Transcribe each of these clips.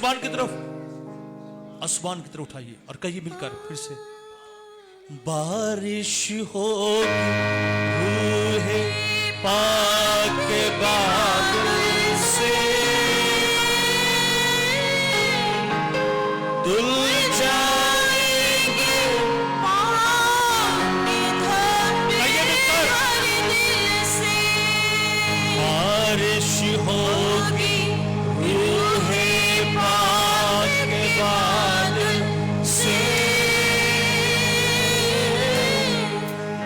आसमान की तरफ उठाइए और कहिए मिलकर फिर से, बारिश हो रूहे पाक बादल से दुल जाएंगे बारिश होगी रूहे पाक बादल से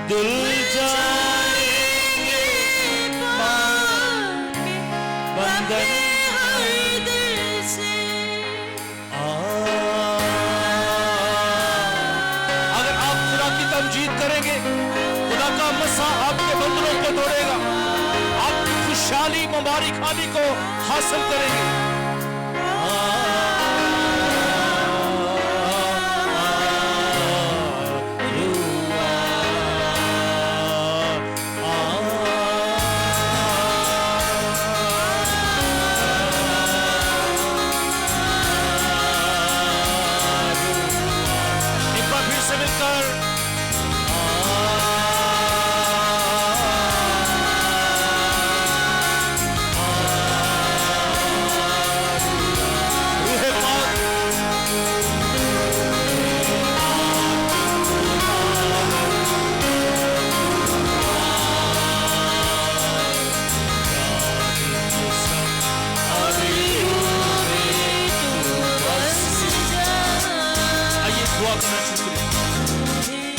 दुल जाएंगे बंधन से। अगर आप खुदा की तमजीद करेंगे, खुदा का मसा आपके बंधनों को तोड़ेगा, आप खुशहाली मुबारक खानी को हासिल करेंगे।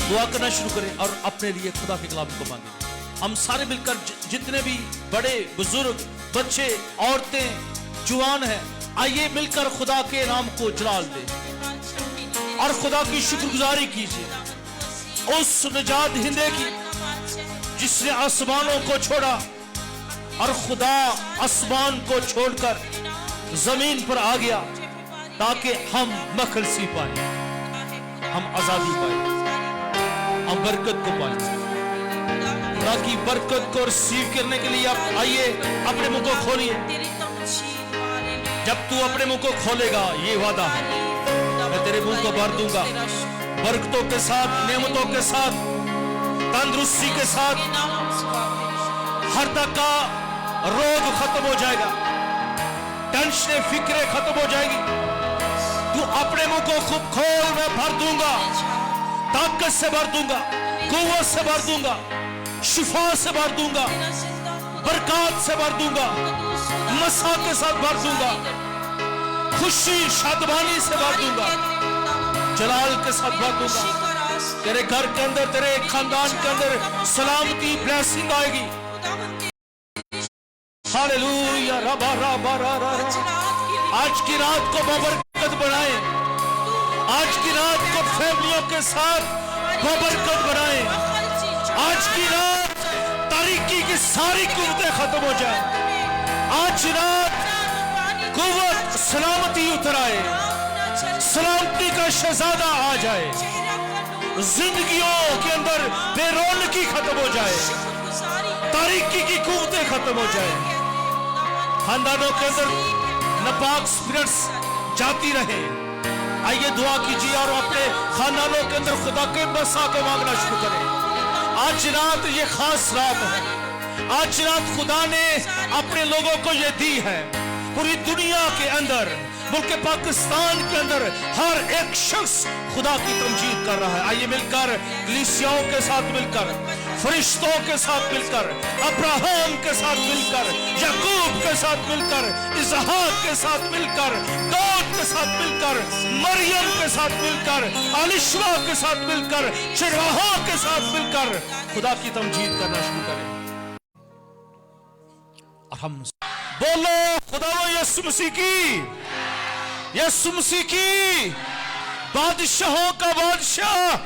दुआ करना शुरू करें और अपने लिए खुदा के कलाम को मांगें। हम सारे मिलकर जितने भी बड़े बुजुर्ग, बच्चे, औरतें, जवान हैं, आइए मिलकर खुदा के नाम को जलाल दें और खुदा की शुक्रगुजारी कीजिए उस निजात हिंदे की जिसने आसमानों को छोड़ा और खुदा आसमान को छोड़कर जमीन पर आ गया ताकि हम मखलसी पाए, हम आजादी पाए, हम बरकत को पाए। खुदा की बरकत को रिसीव करने के लिए आप आइए अपने मुंह को खोलिए। जब तू अपने मुंह को खोलेगा, ये वादा है, मैं तेरे मुंह को भर दूंगा बरकतों के साथ, नेमतों के साथ, तंदुरुस्ती के साथ। हर तक का रोग खत्म हो जाएगा, टेंशन फिक्रे खत्म हो जाएगी। तू अपने मुंह को खूब खोल, मैं भर दूंगा, ताकत से भर दूंगा, कुव्वत से भर दूंगा, शिफा से भर दूंगा, बरकत से भर दूंगा, मसा के साथ भर दूंगा, खुशी शादमानी से भर दूंगा, जलाल के साथ भर दूंगा। तेरे घर के अंदर, तेरे खानदान के अंदर सलामती, ब्लेसिंग आएगी। हालेलुया। रबा रबा रबा। आज की रात को बबरकत बनाए, आज की रात को फैमिलियों के साथ बबरकत बनाए। आज की रात तारीकी की सारी कुव्वतें खत्म हो जाए। आज रात कुव्वत सलामती उतर आए, सलामती का शहजादा आ जाए, जिंदगियों के अंदर बेरौनकी खत्म हो जाए, तारीकी की कुव्वतें खत्म हो जाए, खानदानों के अंदर नापाक स्पिरिट्स जाती रहे। आइए दुआ कीजिए और अपने खानदानों के अंदर खुदा के बसा को मांगना शुरू करें। आज रात ये खास रात है, आज रात खुदा ने अपने लोगों को ये दी है। पूरी दुनिया के अंदर, मुल्क पाकिस्तान के अंदर हर एक शख्स खुदा की तमजीद कर रहा है। आइए मिलकर कलीसियाओं के साथ मिलकर, फरिश्तों के साथ मिलकर, अब्राहम के साथ मिलकर, याकूब के साथ मिलकर, इसहाक के साथ मिलकर, दाऊद के साथ मिलकर, मरियम के साथ मिलकर, अलिशवा के साथ मिलकर, चिरवाहा के साथ मिलकर खुदा की तमजीद करना शुरू करें। और हम बोलो खुदा यीशु मसीह की, यीशु मसीह की, बादशाहों का बादशाह,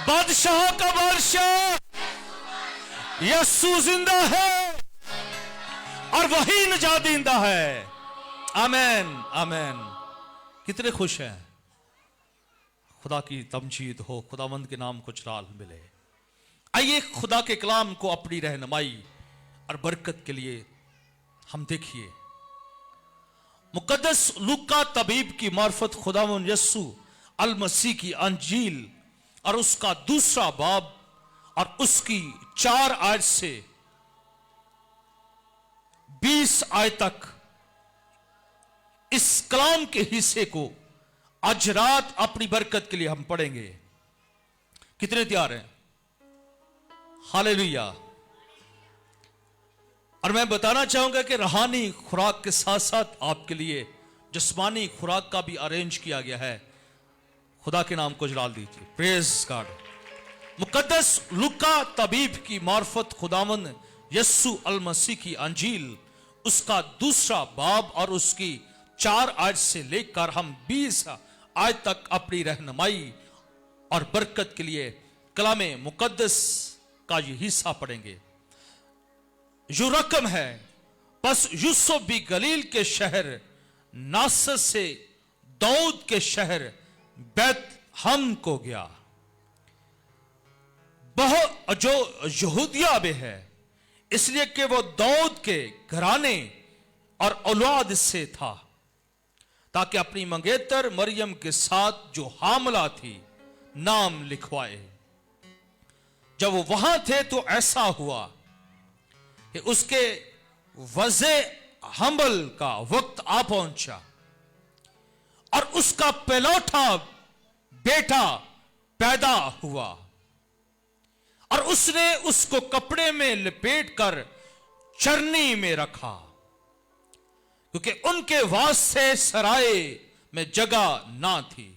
बादशाहों का बादशाह यीशु जिंदा है और वही निजात देता है। आमीन आमीन। कितने खुश हैं। खुदा की तमजीद हो, खुदावंद के नाम को जलाल मिले। आइए खुदा के कलाम को अपनी रहनुमाई और बरकत के लिए हम देखिए। मुकद्दस लूका तबीब की मार्फत खुदावंद यस्सु अल मसीह की अंजील और उसका दूसरा बाब और उसकी 4 आयत से 20 आयत तक इस कलाम के हिस्से को आज रात अपनी बरकत के लिए हम पढ़ेंगे। कितने तैयार हैं? हालेलुया। और मैं बताना चाहूंगा कि रूहानी खुराक के साथ साथ आपके लिए जिस्मानी खुराक का भी अरेंज किया गया है। खुदा के नाम को जलाल दीजिए। Praise God. मुकद्दस लूका तबीब की मार्फत खुदावंद यस्सु अल मसीह की अंजील उसका दूसरा बाब और उसकी 4 आयत से लेकर हम 20 आयत तक अपनी रहनुमाई और बरकत के लिए कलामे मुकद्दस का ये हिस्सा पढ़ेंगे। जो रकम है, बस यूसुफ भी गलील के शहर नासर से दाऊद के शहर बैतलहम को गया, बहुत जो यहूदिया में है, इसलिए कि वो दाऊद के घराने और औलाद से था, ताकि अपनी मंगेतर मरियम के साथ जो हामला थी नाम लिखवाए। जब वो वहां थे तो ऐसा हुआ कि उसके वज़े हमल का वक्त आ पहुंचा और उसका पहलौठा बेटा पैदा हुआ और उसने उसको कपड़े में लपेटकर चरनी में रखा, क्योंकि उनके वास्ते सराय में जगह ना थी।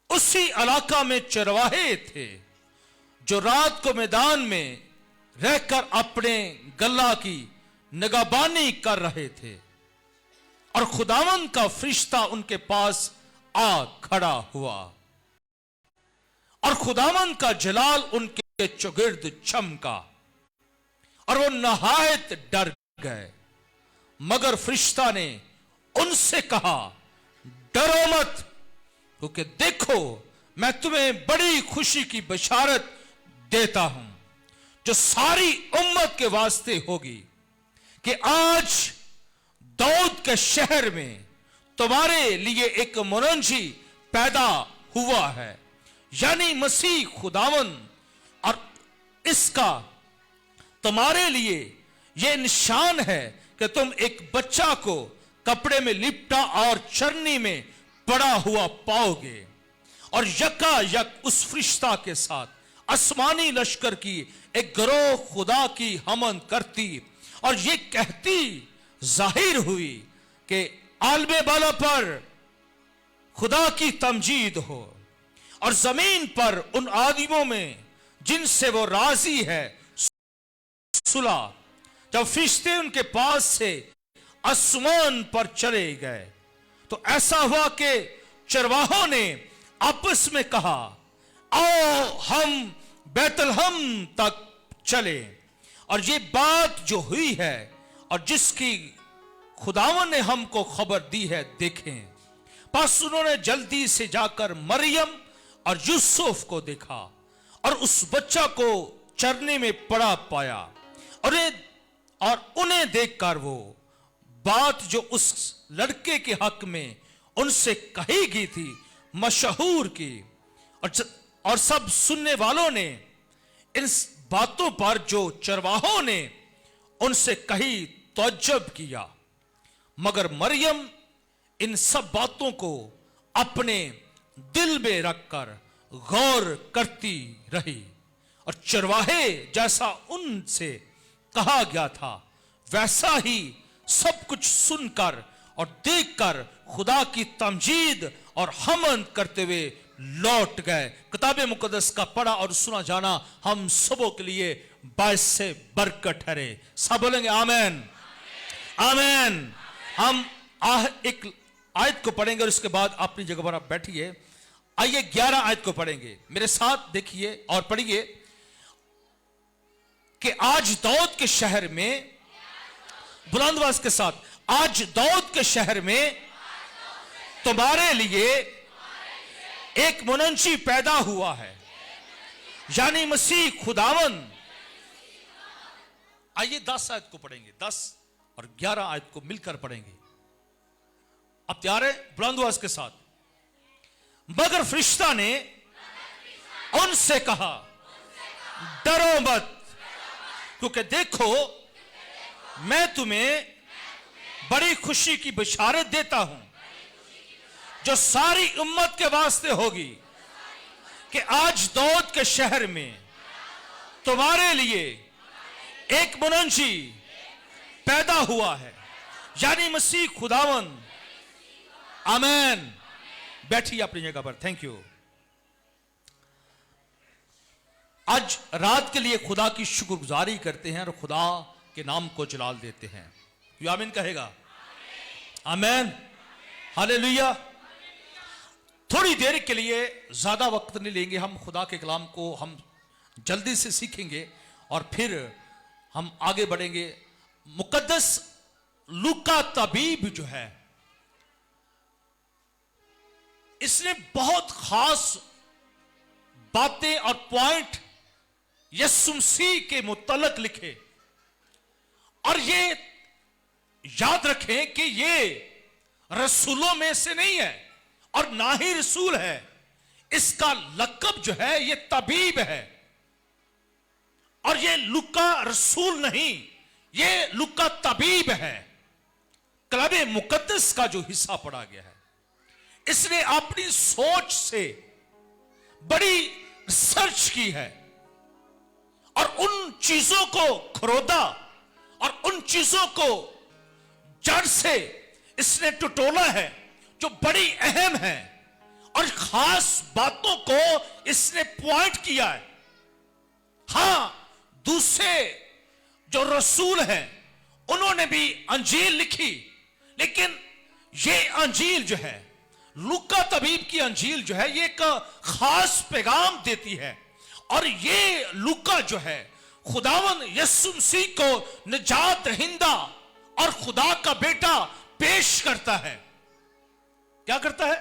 उसी इलाका में चरवाहे थे जो रात को मैदान में रहकर अपने गल्ला की निगहबानी कर रहे थे और खुदावंद का फरिश्ता उनके पास आ खड़ा हुआ और खुदावंद का जलाल उनके चौगिर्द चमका और वो नहायत डर गए। मगर फरिश्ता ने उनसे कहा, डरो मत, क्योंकि देखो मैं तुम्हें बड़ी खुशी की बशारत देता हूं जो सारी उम्मत के वास्ते होगी, कि आज दाऊद के शहर में तुम्हारे लिए एक मुनंजी पैदा हुआ है, यानी मसीह खुदावंद। और इसका तुम्हारे लिए यह निशान है कि तुम एक बच्चा को कपड़े में लिपटा और चरनी में पड़ा हुआ पाओगे। और यकायक उस फरिश्ता के साथ आसमानी लश्कर की एक गिरोह खुदा की हमन करती और ये कहती जाहिर हुई कि आलमे बाला पर खुदा की तमजीद हो और जमीन पर उन आदमियों में जिनसे वो राजी है सुला। जब फरिश्ते उनके पास से आसमान पर चले गए तो ऐसा हुआ कि चरवाहों ने आपस में कहा, आओ हम बैतलहम तक चले। और ये बात जो हुई है और जिसकी खुदावन ने हमको खबर दी है, देखें। बस उन्होंने जल्दी से जाकर मरियम और यूसुफ को देखा और उस बच्चा को चरने में पड़ा पाया और उन्हें देखकर वो बात जो उस लड़के के हक में उनसे कही गई थी मशहूर की। और सब सुनने वालों ने इन बातों पर जो चरवाहों ने उनसे कही तौज्जुब किया, मगर मरियम इन सब बातों को अपने दिल में रखकर गौर करती रही। और चरवाहे जैसा उनसे कहा गया था वैसा ही सब कुछ सुनकर और देखकर खुदा की तमजीद और हमद करते हुए लौट गए। किताब मुकद्दस का पढ़ा और सुना जाना हम सबों के लिए बायस से बरकत ठहरे। सब बोलेंगे आमीन, आमीन। हम एक आयत को पढ़ेंगे और उसके बाद अपनी जगह पर आप बैठिए। आइए 11 आयत को पढ़ेंगे, मेरे साथ देखिए और पढ़िए कि आज दाऊद के शहर में, बुलंद आवाज के साथ, आज दाऊद के शहर में तुम्हारे लिए एक मुनंशी पैदा हुआ है, यानी मसीह खुदावंद। आइए 10 आयत को पढ़ेंगे, 10 और 11 आयत को मिलकर पढ़ेंगे। अब तैयार है? बुलंद आवाज के साथ। मगर फरिश्ता ने उनसे कहा, डरो मत, क्योंकि देखो मैं तुम्हें बड़ी खुशी की बशारत देता हूं जो सारी उम्मत के वास्ते होगी, कि आज दाऊद के शहर में तुम्हारे लिए एक मुनंजी पैदा हुआ है, यानी मसीह खुदावन। आमीन। बैठिए अपनी जगह पर। Thank you. आज रात के लिए खुदा की शुक्रगुजारी करते हैं और खुदा के नाम को जलाल देते हैं। यू आमीन कहेगा? आमीन। हालेलुया। थोड़ी देर के लिए, ज्यादा वक्त नहीं लेंगे, हम खुदा के कलाम को हम जल्दी से सीखेंगे और फिर हम आगे बढ़ेंगे। मुकद्दस लूका तबीब जो है, इसने बहुत खास बातें और पॉइंट यीशु मसीह के मुतल्लिक लिखे। और ये याद रखें कि ये रसूलों में से नहीं है और ना ही रसूल है। इसका लक़ब जो है ये तबीब है। और ये लूका रसूल नहीं, ये लूका तबीब है। कलाम मुकद्दस का जो हिस्सा पढ़ा गया है, इसने अपनी सोच से बड़ी रिसर्च की है और उन चीजों को खरोदा और उन चीजों को जड़ से इसने टटोला है जो बड़ी अहम है और खास बातों को इसने पॉइंट किया है। हां, दूसरे जो रसूल हैं उन्होंने भी अंजील लिखी, लेकिन ये अंजील जो है, लूका तबीब की अंजील जो है, ये एक खास पैगाम देती है। और ये लूका जो है खुदावन यीशु मसीह को निजात दहिंदा और खुदा का बेटा पेश करता है। क्या करता है?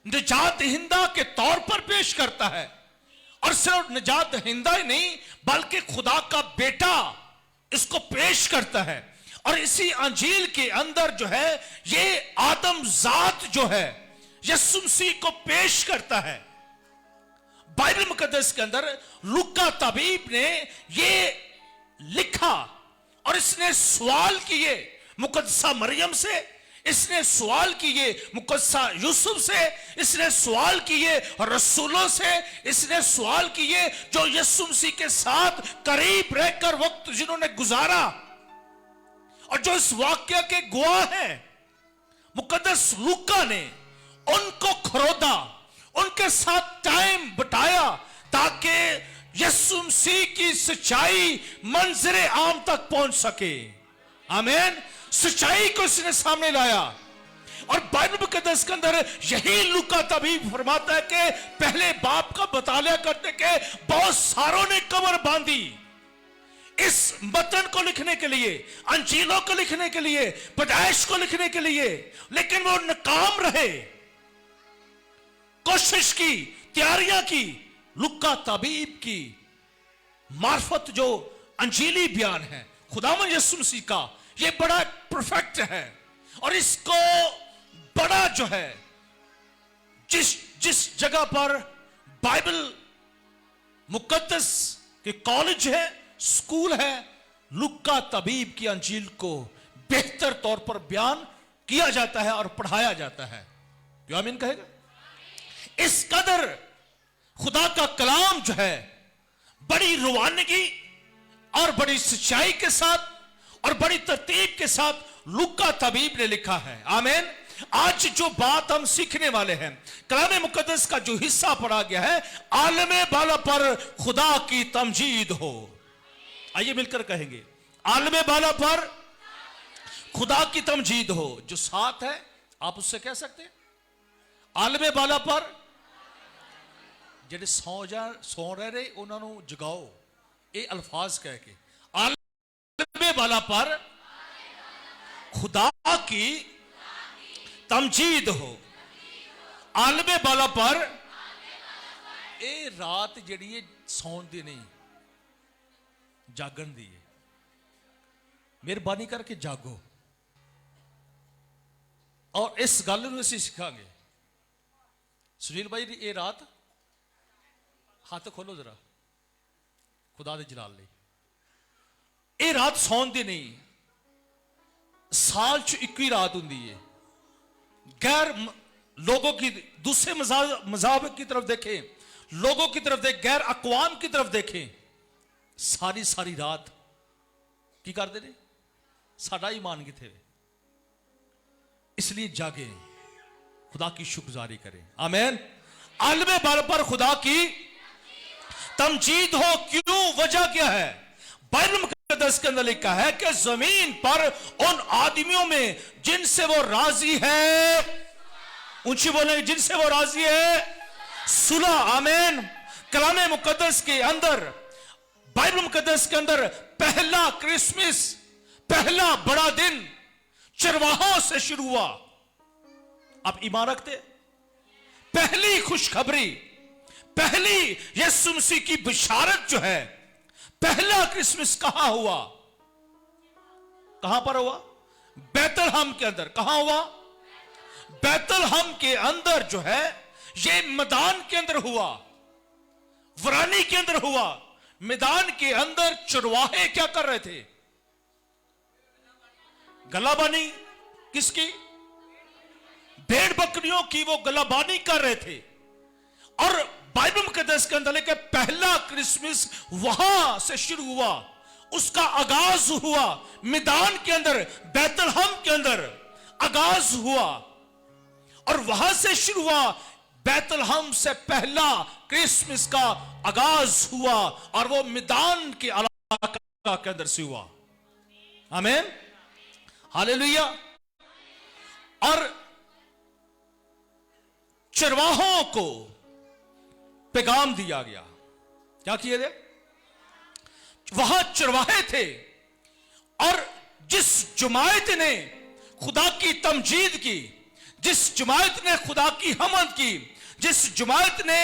निजात दहिंदा के तौर पर पेश करता है। और सिर्फ निजात दहिंदा ही नहीं, बल्कि खुदा का बेटा इसको पेश करता है। और इसी अंजील के अंदर जो है ये आदम जात जो है यीशु मसीह को पेश करता है। बाइबल मुकद्दस के अंदर लूका तबीब ने ये लिखा और इसने सवाल किए मुकद्दसा मरियम से, इसने सवाल किए मुकद्दसा यूसुफ से, इसने सवाल किए रसूलों से, इसने सवाल किए जो यीशु मसीह के साथ करीब रहकर वक्त जिन्होंने गुजारा और जो इस वाक्य के गवाह हैं। मुकद्दस लूका ने उनको खरोदा, उनके साथ टाइम बिताया ताकि यीशु मसीह की सच्चाई मंजरे आम तक पहुंच सके। आमीन। सच्चाई को इसने सामने लाया। और बाइबल मुकद्दस के अंदर यही लूका तबीब फरमाता है कि पहले बाप का बताया करते के बहुत सारों ने कमर बांधी इस मतन को लिखने के लिए, अंजीलों को लिखने के लिए, पैदाइश को लिखने के लिए, लेकिन वो नाकाम रहे। कोशिश की, तैयारियां की। लूका तबीब की मार्फत जो अंजीली बयान है खुदावन यीशु मसीह का, ये बड़ा परफेक्ट है। और इसको बड़ा जो है, जिस जगह पर बाइबल मुकद्दस के कॉलेज है, स्कूल है, लूका तबीब की अंजील को बेहतर तौर पर बयान किया जाता है और पढ़ाया जाता है। जो आमीन कहेगा? इस कदर खुदा का कलाम जो है बड़ी रुवानगी और बड़ी सच्चाई के साथ और बड़ी तरतीब के साथ लूका तबीब ने लिखा है। आमीन। आज जो बात हम सीखने वाले हैं, कलाम मुकद्दस का जो हिस्सा पढ़ा गया है, आलमे बाला पर खुदा की तमजीद हो। आइए मिलकर कहेंगे, आलमे बाला पर खुदा की तमजीद हो। जो साथ है आप उससे कह सकते हैं, आलमे बाला पर ਜਿਹੜੇ सौ रहे उन्होंने जगाओ। ये अल्फाज कह के, आलमे बाला पर खुदा की तमजीद हो। आलमे बाला पर ये रात जी सौन दी नहीं, जागन दी है। मेहरबानी करके जागो। और इस गल ਨੂੰ ਅਸੀਂ ਸਿੱਖਾਂਗੇ। ਸੁਨੀਲ ਭਾਈ ਦੀ ਇਹ ਰਾਤ ਹੱਥ ਖੋਲੋ ਜਰਾ खुदा दे जलाल ਲਈ। ਇਹ ਰਾਤ ਸੌਣ ਦੀ ਨਹੀਂ, साल च एक ही रात होती है। गैर लोगों की दूसरे मज़हब की तरफ देखें, लोगों की तरफ देखें, गैर अकवाम की तरफ देखें, सारी सारी रात की करते हैं, साडा ईमान किथे वे। इसलिए जागे, खुदा की शुक्रगुजारी करें। आमीन। आलमे बार पर खुदा की तमजीद हो। क्यों? वजह क्या है? बाइबल मुकद्दस के अंदर लिखा है कि जमीन पर उन आदमियों में जिनसे वो राजी है, ऊंची बोलेंगे, जिनसे वो राजी है, सुलह। आमीन। कलामे मुकद्दस के अंदर, बाइबल मुकद्दस के अंदर पहला क्रिसमस, पहला बड़ा दिन चरवाहों से शुरू हुआ। आप ईमान रखते? पहली खुशखबरी, पहली यीशु मसीह की बिशारत जो है, पहला क्रिसमस कहां हुआ? कहां पर हुआ? बैतलहम के अंदर। कहां हुआ? बैतलहम के अंदर जो है, ये मैदान के अंदर हुआ, वरानी के अंदर हुआ। मैदान के अंदर चरवाहे क्या कर रहे थे? गलाबानी। किसकी? भेड़ बकरियों की वो गलाबानी कर रहे थे। और बाइबल मुकद्दस के अंदर लेकर पहला क्रिसमस वहां से शुरू हुआ, उसका आगाज हुआ मैदान के अंदर, बैतलहम के अंदर आगाज हुआ और वहां से शुरू हुआ। बैतलहम से पहला क्रिसमस का आगाज हुआ और वो मैदान के इलाका के अंदर से हुआ। आमीन। हालेलुया। और चरवाहों को पैगाम दिया गया। क्या किए थे? वहां चरवाहे थे और जिस जमायत ने खुदा की तमजीद की, जिस जमायत ने खुदा की हमद की, जिस जमायत ने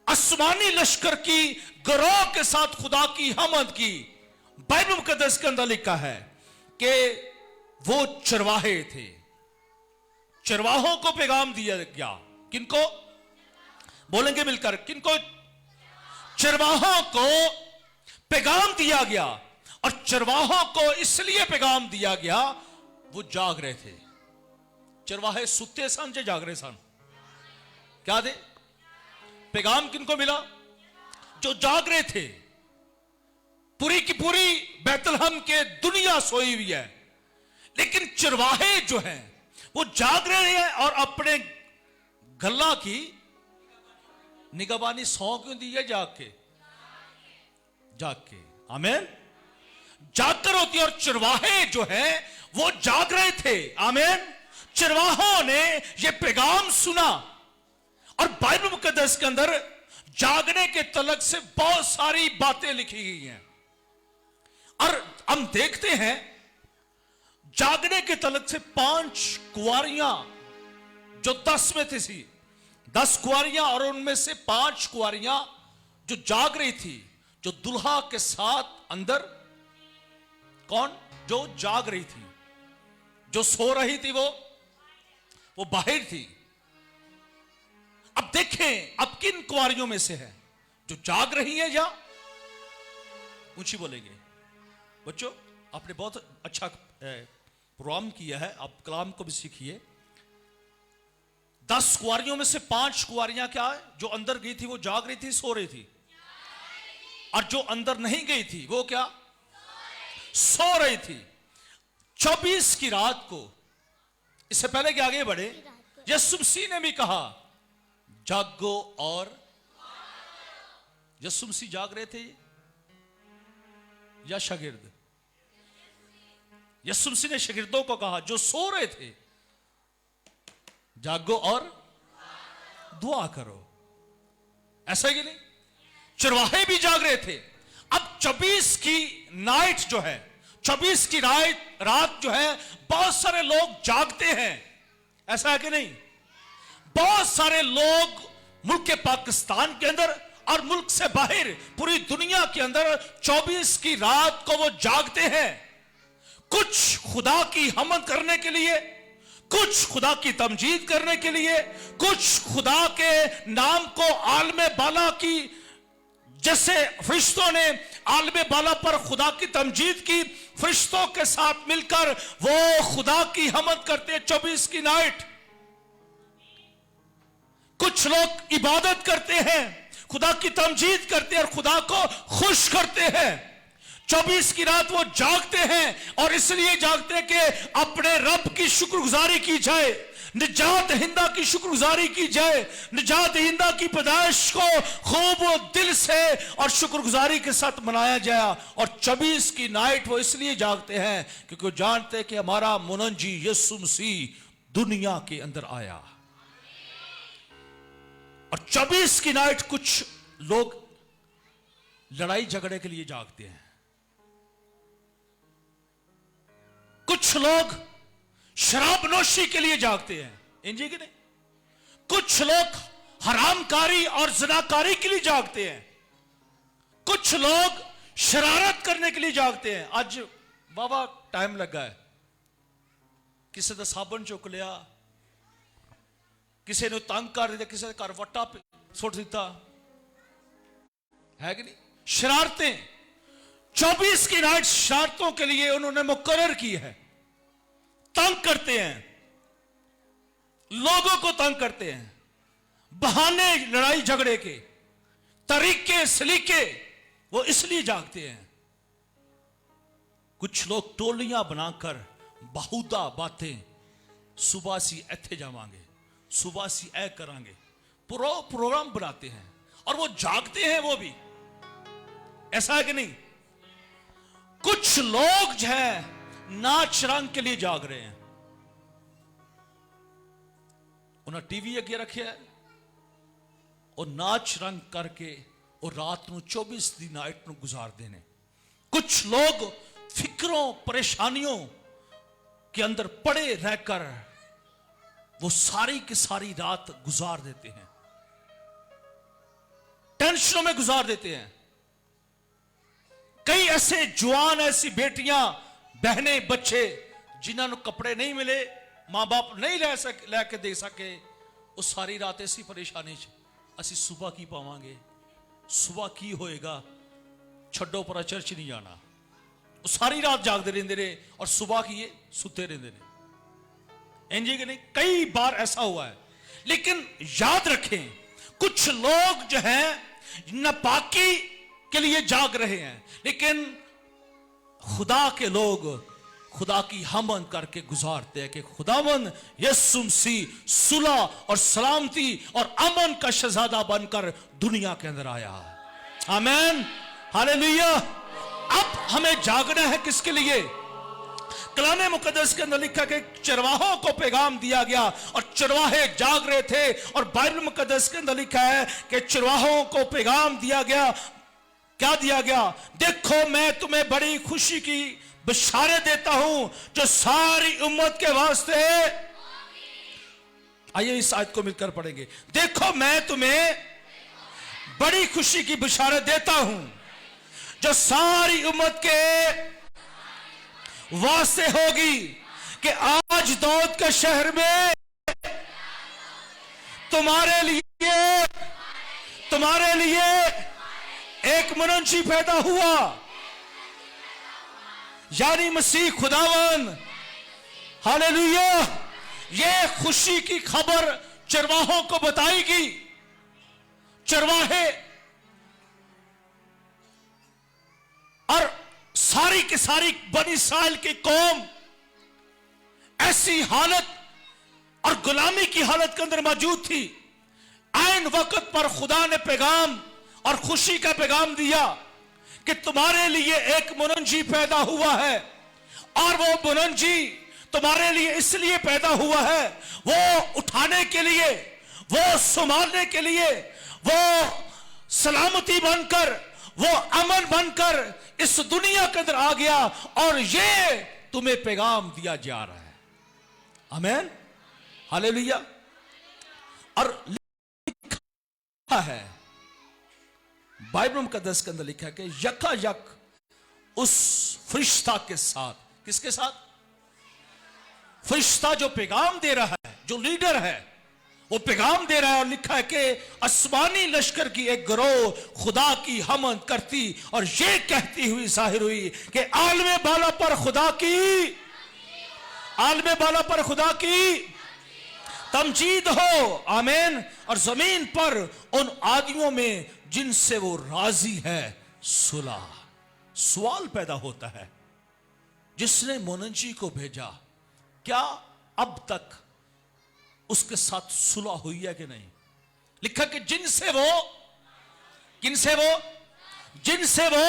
आसमानी लश्कर की गिरोह के साथ खुदा की हमद की, बाइबल मुकद्दस के अंदर लिखा है कि वो चरवाहे थे। चरवाहों को पैगाम दिया गया। किनको? बोलेंगे मिलकर, किनको? चरवाहों को पैगाम दिया गया। और चरवाहों को इसलिए पैगाम दिया गया, वो जाग रहे थे। चरवाहे सुते सन जे जाग रहे सन? क्या थे? पैगाम किनको मिला? जो जाग रहे थे। पूरी की पूरी बैतलहम के दुनिया सोई हुई है, लेकिन चरवाहे जो हैं वो जाग रहे हैं और अपने गल्ला की निगहबानी सौ क्यों दी है? जाग के। जाग के। आमीन। जागकर होती है। और चरवाहे जो है वो जाग रहे थे। आमीन। चरवाहों ने ये पैगाम सुना और बाइबल मुकद्दस के अंदर जागने के तलक से बहुत सारी बातें लिखी गई हैं। और हम देखते हैं जागने के तलक से 5 कुंवारियां जो 10 में थी, 10 कुंवारियां, और उनमें से 5 कुंवारियां जो जाग रही थी, जो दुल्हा के साथ अंदर, कौन? जो जाग रही थी, जो सो रही थी, वो बाहर थी। अब देखें, अब किन कुंवारियों में से है जो जाग रही है या ऊंची बोलेंगे? बच्चों, आपने बहुत अच्छा प्रोग्राम किया है, आप कलाम को भी सीखिए। 10 कुंवारियों में से 5 कुंवारियां क्या है? जो अंदर गई थी वो जाग रही थी, सो रही थी। और जो अंदर नहीं गई थी वो क्या? सो रही थी। 24 की रात को, इससे पहले कि आगे बढ़े, यीशु मसीह ने भी कहा जागो। और यीशु मसीह जाग रहे थे या शागिर्द? यीशु मसीह ने शागिर्दों को कहा जो सो रहे थे, जागो और दुआ करो। ऐसा है कि नहीं? चरवाहे भी जाग रहे थे। अब 24 की नाइट जो है, 24 की रात जो है, बहुत सारे लोग जागते हैं। ऐसा है कि नहीं? बहुत सारे लोग मुल्क के पाकिस्तान के अंदर और मुल्क से बाहर पूरी दुनिया के अंदर 24 की रात को वो जागते हैं। कुछ खुदा की हमद करने के लिए, कुछ खुदा की तमजीद करने के लिए, कुछ खुदा के नाम को आलमे बाला की, जैसे फरिश्तों ने आलमे बाला पर खुदा की तमजीद की, फरिश्तों के साथ मिलकर वो खुदा की हमद करते हैं 24 की नाइट। कुछ लोग इबादत करते हैं, खुदा की तमजीद करते हैं और खुदा को खुश करते हैं। 24 की रात वो जागते हैं और इसलिए जागते हैं कि अपने रब की शुक्रगुजारी की जाए, निजात हिंदा की शुक्रगुजारी की जाए, निजात हिंदा की पैदाइश को खूब दिल से और शुक्रगुजारी के साथ मनाया जाए। और 24 की नाइट वो इसलिए जागते हैं क्योंकि वो जानते हैं कि हमारा मुनज्जी यीशु मसीह दुनिया के अंदर आया। और 24 की नाइट कुछ लोग लड़ाई झगड़े के लिए जागते हैं, कुछ लोग शराबनोशी के लिए जागते हैं, इंजी की नहीं, कुछ लोग हरामकारी और ज़िनाकारी के लिए जागते हैं, कुछ लोग शरारत करने के लिए जागते हैं। आज बाबा टाइम लगा है, किसी ने साबन चुक लिया, किसी ने तंग कर दिया, किसी ने घर वट्टा सुट दिता, है कि नहीं। शरारतें 24 की नाइट शरारतों के लिए उन्होंने मुकर्रर की है। तंग करते हैं, लोगों को तंग करते हैं, बहाने लड़ाई झगड़े के, तरीके सलीके, वो इसलिए जागते हैं। कुछ लोग टोलियां बनाकर बहुधा बातें, सुबह सी इत्थे जावांगे, सुबह सी ऐ करांगे, प्रोग्राम बनाते हैं और वो जागते हैं। वो भी ऐसा है कि नहीं। कुछ लोग जो है नाच रंग के लिए जाग रहे हैं, उन्हें टीवी अगे रखे है और नाच रंग करके और रात को 24 दी नाइट को गुजार देने। कुछ लोग फिक्रों परेशानियों के अंदर पड़े रहकर वो सारी की सारी रात गुजार देते हैं, टेंशनों में गुजार देते हैं। कई ऐसे जवान, ऐसी बेटियां, बहनें, बच्चे जिन्होंने कपड़े नहीं मिले, मां बाप नहीं लेके दे सके, वो सारी रात ऐसी परेशानी असी सुबह की पावांगे, सुबह की होएगा, छड्डो पर चर्च नहीं जाना। वो सारी रात जागते रहते रहे और सुबह की ये सुते रहते रहे। इंजी के नहीं, कई बार ऐसा हुआ है। लेकिन याद रखें, कुछ लोग जो हैं नापाकी के लिए जाग रहे हैं, लेकिन खुदा के लोग खुदा की हमद करके गुजारते हैं कि खुदावंद यीशु मसीह सुलह और सलामती और अमन का शहजादा बनकर दुनिया के अंदर आया। आमीन, हालेलुया। अब हमें जागना है किसके लिए? कलाम मुकद्दस के अंदर लिखा कि चरवाहों को पैगाम दिया गया और चरवाहे जाग रहे थे। और बाइबल मुकद्दस के अंदर लिखा है कि चरवाहों को पैगाम दिया गया। क्या दिया गया? देखो मैं तुम्हें बड़ी खुशी की बशारत देता हूं जो सारी उम्मत के वास्ते है। आइए इस आयत को मिलकर पढ़ेंगे। देखो मैं तुम्हें बड़ी खुशी की बशारत देता हूं जो सारी उम्मत के वास्ते होगी कि आज दाऊद के शहर में तुम्हारे लिए एक मुनज्जी पैदा हुआ, यानी मसीह खुदावन। हालेलुया। ये खुशी की खबर चरवाहों को बताएगी। चरवाहे और सारी की सारी बनी इस्राएल की कौम ऐसी हालत और गुलामी की हालत के अंदर मौजूद थी। ऐन वक्त पर खुदा ने पैगाम और खुशी का पैगाम दिया कि तुम्हारे लिए एक मुनज्जी पैदा हुआ है। और वो मुनज्जी तुम्हारे लिए इसलिए पैदा हुआ है, वो उठाने के लिए, वो संभालने के लिए, वो सलामती बनकर, वो अमन बनकर इस दुनिया के अंदर आ गया और ये तुम्हें पैगाम दिया जा रहा है। आमीन, हालेलुया। और लिखा है बाइबल मुकद्दस के अंदर लिखा है कि यकायक उस फरिश्ता के साथ, किसके साथ? फरिश्ता जो पैगाम दे रहा है, जो लीडर है वो पैगाम दे रहा है, और लिखा है कि आसमानी लश्कर की एक गिरोह खुदा की हमद करती और ये कहती हुई जाहिर हुई कि आलमे बाला पर खुदा की, आलमे बाला पर खुदा की तमजीद हो, आमीन। और जमीन पर उन आदमियों में जिनसे वो राजी है सुलह। सवाल पैदा होता है, जिसने मुनजी को भेजा, क्या अब तक उसके साथ सुलह हुई है कि नहीं? लिखा कि जिनसे वो, किनसे वो, जिनसे वो,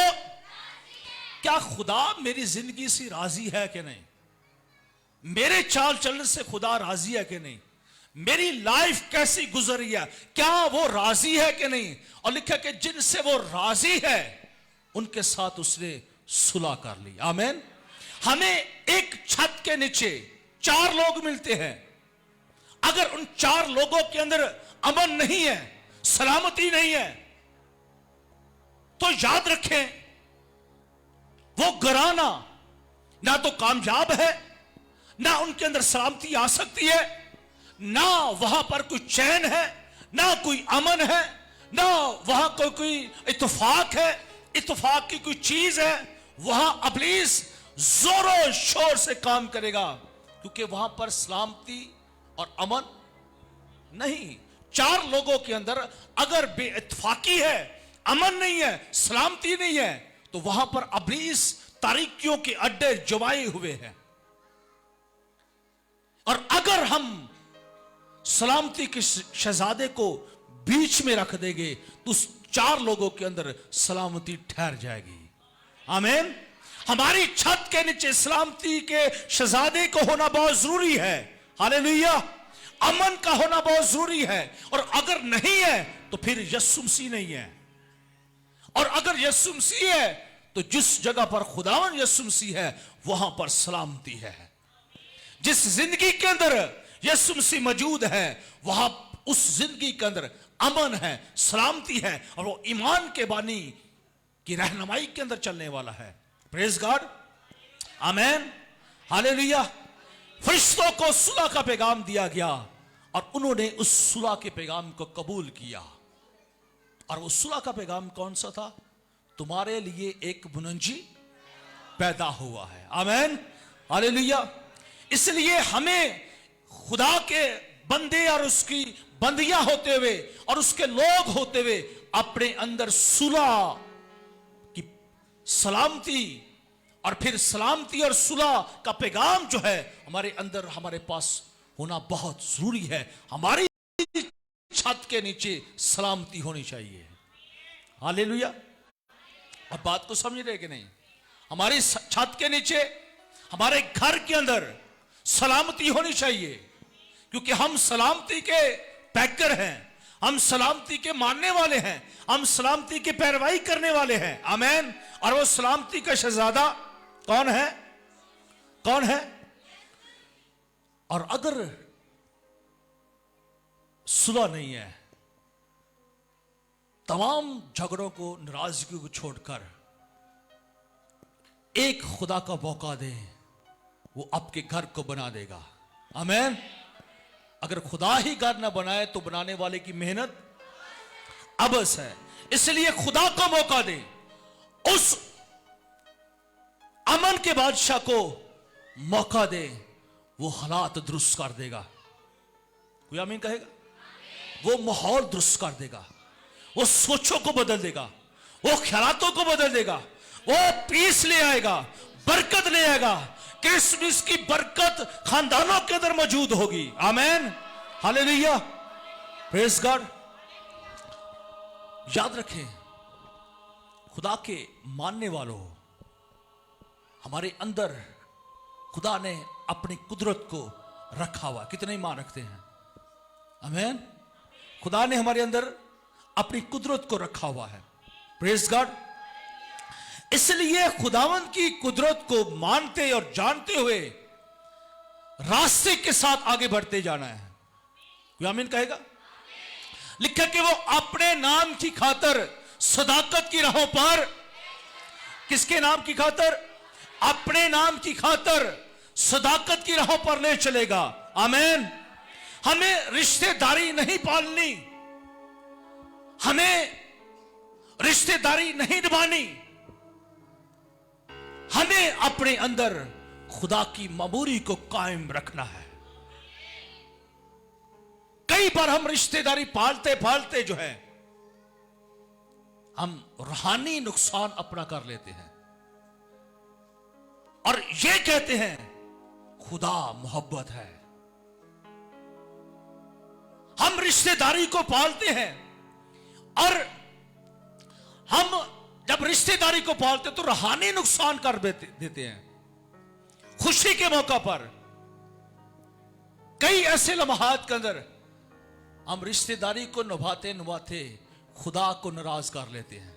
क्या खुदा मेरी जिंदगी से राजी है कि नहीं? मेरे चाल चलन से खुदा राजी है कि नहीं? मेरी लाइफ कैसी गुजरी है, क्या वो राजी है कि नहीं? और लिखा कि जिनसे वो राजी है उनके साथ उसने सुलह कर ली। आमीन। हमें एक छत के नीचे 4 लोग मिलते हैं, अगर उन 4 लोगों के अंदर अमन नहीं है, सलामती नहीं है, तो याद रखें वो घराना ना तो कामयाब है, ना उनके अंदर सलामती आ सकती है, ना वहां पर कोई चैन है, ना कोई अमन है, ना वहां कोई इत्तेफाक है, इत्तेफाक की कोई चीज है। वहां इब्लीस जोरों शोर से काम करेगा, क्योंकि वहां पर सलामती और अमन नहीं। 4 लोगों के अंदर अगर बेइत्तेफाकी है, अमन नहीं है, सलामती नहीं है, तो वहां पर इब्लीस तारीकियों के अड्डे जमाए हुए हैं। और अगर हम सलामती के शहजादे को बीच में रख देंगे तो उस 4 लोगों के अंदर सलामती ठहर जाएगी। आमीन। हमारी छत के नीचे सलामती के शहजादे को होना बहुत जरूरी है। हालेलुया। अमन का होना बहुत जरूरी है, और अगर नहीं है तो फिर यीशु मसीह नहीं है। और अगर यीशु मसीह है तो जिस जगह पर खुदावन यीशु मसीह है वहां पर सलामती है। जिस जिंदगी के अंदर यीशु मसीह मौजूद है वहां उस जिंदगी के अंदर अमन है, सलामती है, और वो ईमान के बानी की रहनुमाई के अंदर चलने वाला है। Praise God. आमीन। हालेलुया। फरिश्तों को सुलह का पैगाम दिया गया और उन्होंने उस सुलह के पैगाम को कबूल किया। और वो सुलह का पैगाम कौन सा था? तुम्हारे लिए एक मुनजी पैदा हुआ है। आमीन। हालेलुया। इसलिए हमें खुदा के बंदे और उसकी बंदियां होते हुए और उसके लोग होते हुए अपने अंदर सुलह की सलामती और फिर सलामती और सुलह का पैगाम जो है हमारे अंदर हमारे पास होना बहुत जरूरी है। हमारी छत के नीचे सलामती होनी चाहिए। हालेलुया। अब बात को समझ रहे कि नहीं? हमारी छत के नीचे, हमारे घर के अंदर सलामती होनी चाहिए, क्योंकि हम सलामती के पैकर हैं, हम सलामती के मानने वाले हैं, हम सलामती की पैरवाई करने वाले हैं। आमीन। और वो सलामती का शहजादा कौन है? कौन है? और अगर सुलह नहीं है, तमाम झगड़ों को, नाराजगी को छोड़कर एक खुदा का मौका दे, वो आपके घर को बना देगा। आमीन। अगर खुदा ही घर ना बनाए तो बनाने वाले की मेहनत अबस है। इसलिए खुदा को मौका दे, उस अमन के बादशाह को मौका दे, वो हालात दुरुस्त कर देगा। कोई आमीन कहेगा? वो माहौल दुरुस्त कर देगा, वो सोचों को बदल देगा, वो ख्यालातों को बदल देगा, वो पीस ले आएगा, बरकत ले आएगा। क्रिसमस की बरकत खानदानों के अंदर मौजूद होगी। आमीन। हालेलुया। Praise God. याद रखें, खुदा के मानने वालों, हमारे अंदर खुदा ने अपनी कुदरत को रखा हुआ। कितने ईमान रखते हैं? आमीन। खुदा ने हमारे अंदर अपनी कुदरत को रखा हुआ है। Praise God. इसलिए खुदावंद की कुदरत को मानते और जानते हुए रास्ते के साथ आगे बढ़ते जाना है। कोई आमीन कहेगा? लिखा कि वो अपने नाम की खातर सदाकत की राहों पर, किसके नाम की खातर? अपने नाम की खातर सदाकत की राहों पर ले चलेगा। आमीन। हमें रिश्तेदारी नहीं पालनी, हमें रिश्तेदारी नहीं निभानी, हमें अपने अंदर खुदा की ममूरी को कायम रखना है। कई बार हम रिश्तेदारी पालते पालते जो है हम रूहानी नुकसान अपना कर लेते हैं और ये कहते हैं खुदा मोहब्बत है। हम रिश्तेदारी को पालते हैं और हम जब रिश्तेदारी को पालते तो रूहानी नुकसान कर देते हैं। खुशी के मौका पर कई ऐसे लम्हात के अंदर हम रिश्तेदारी को निभाते निभाते खुदा को नाराज कर लेते हैं।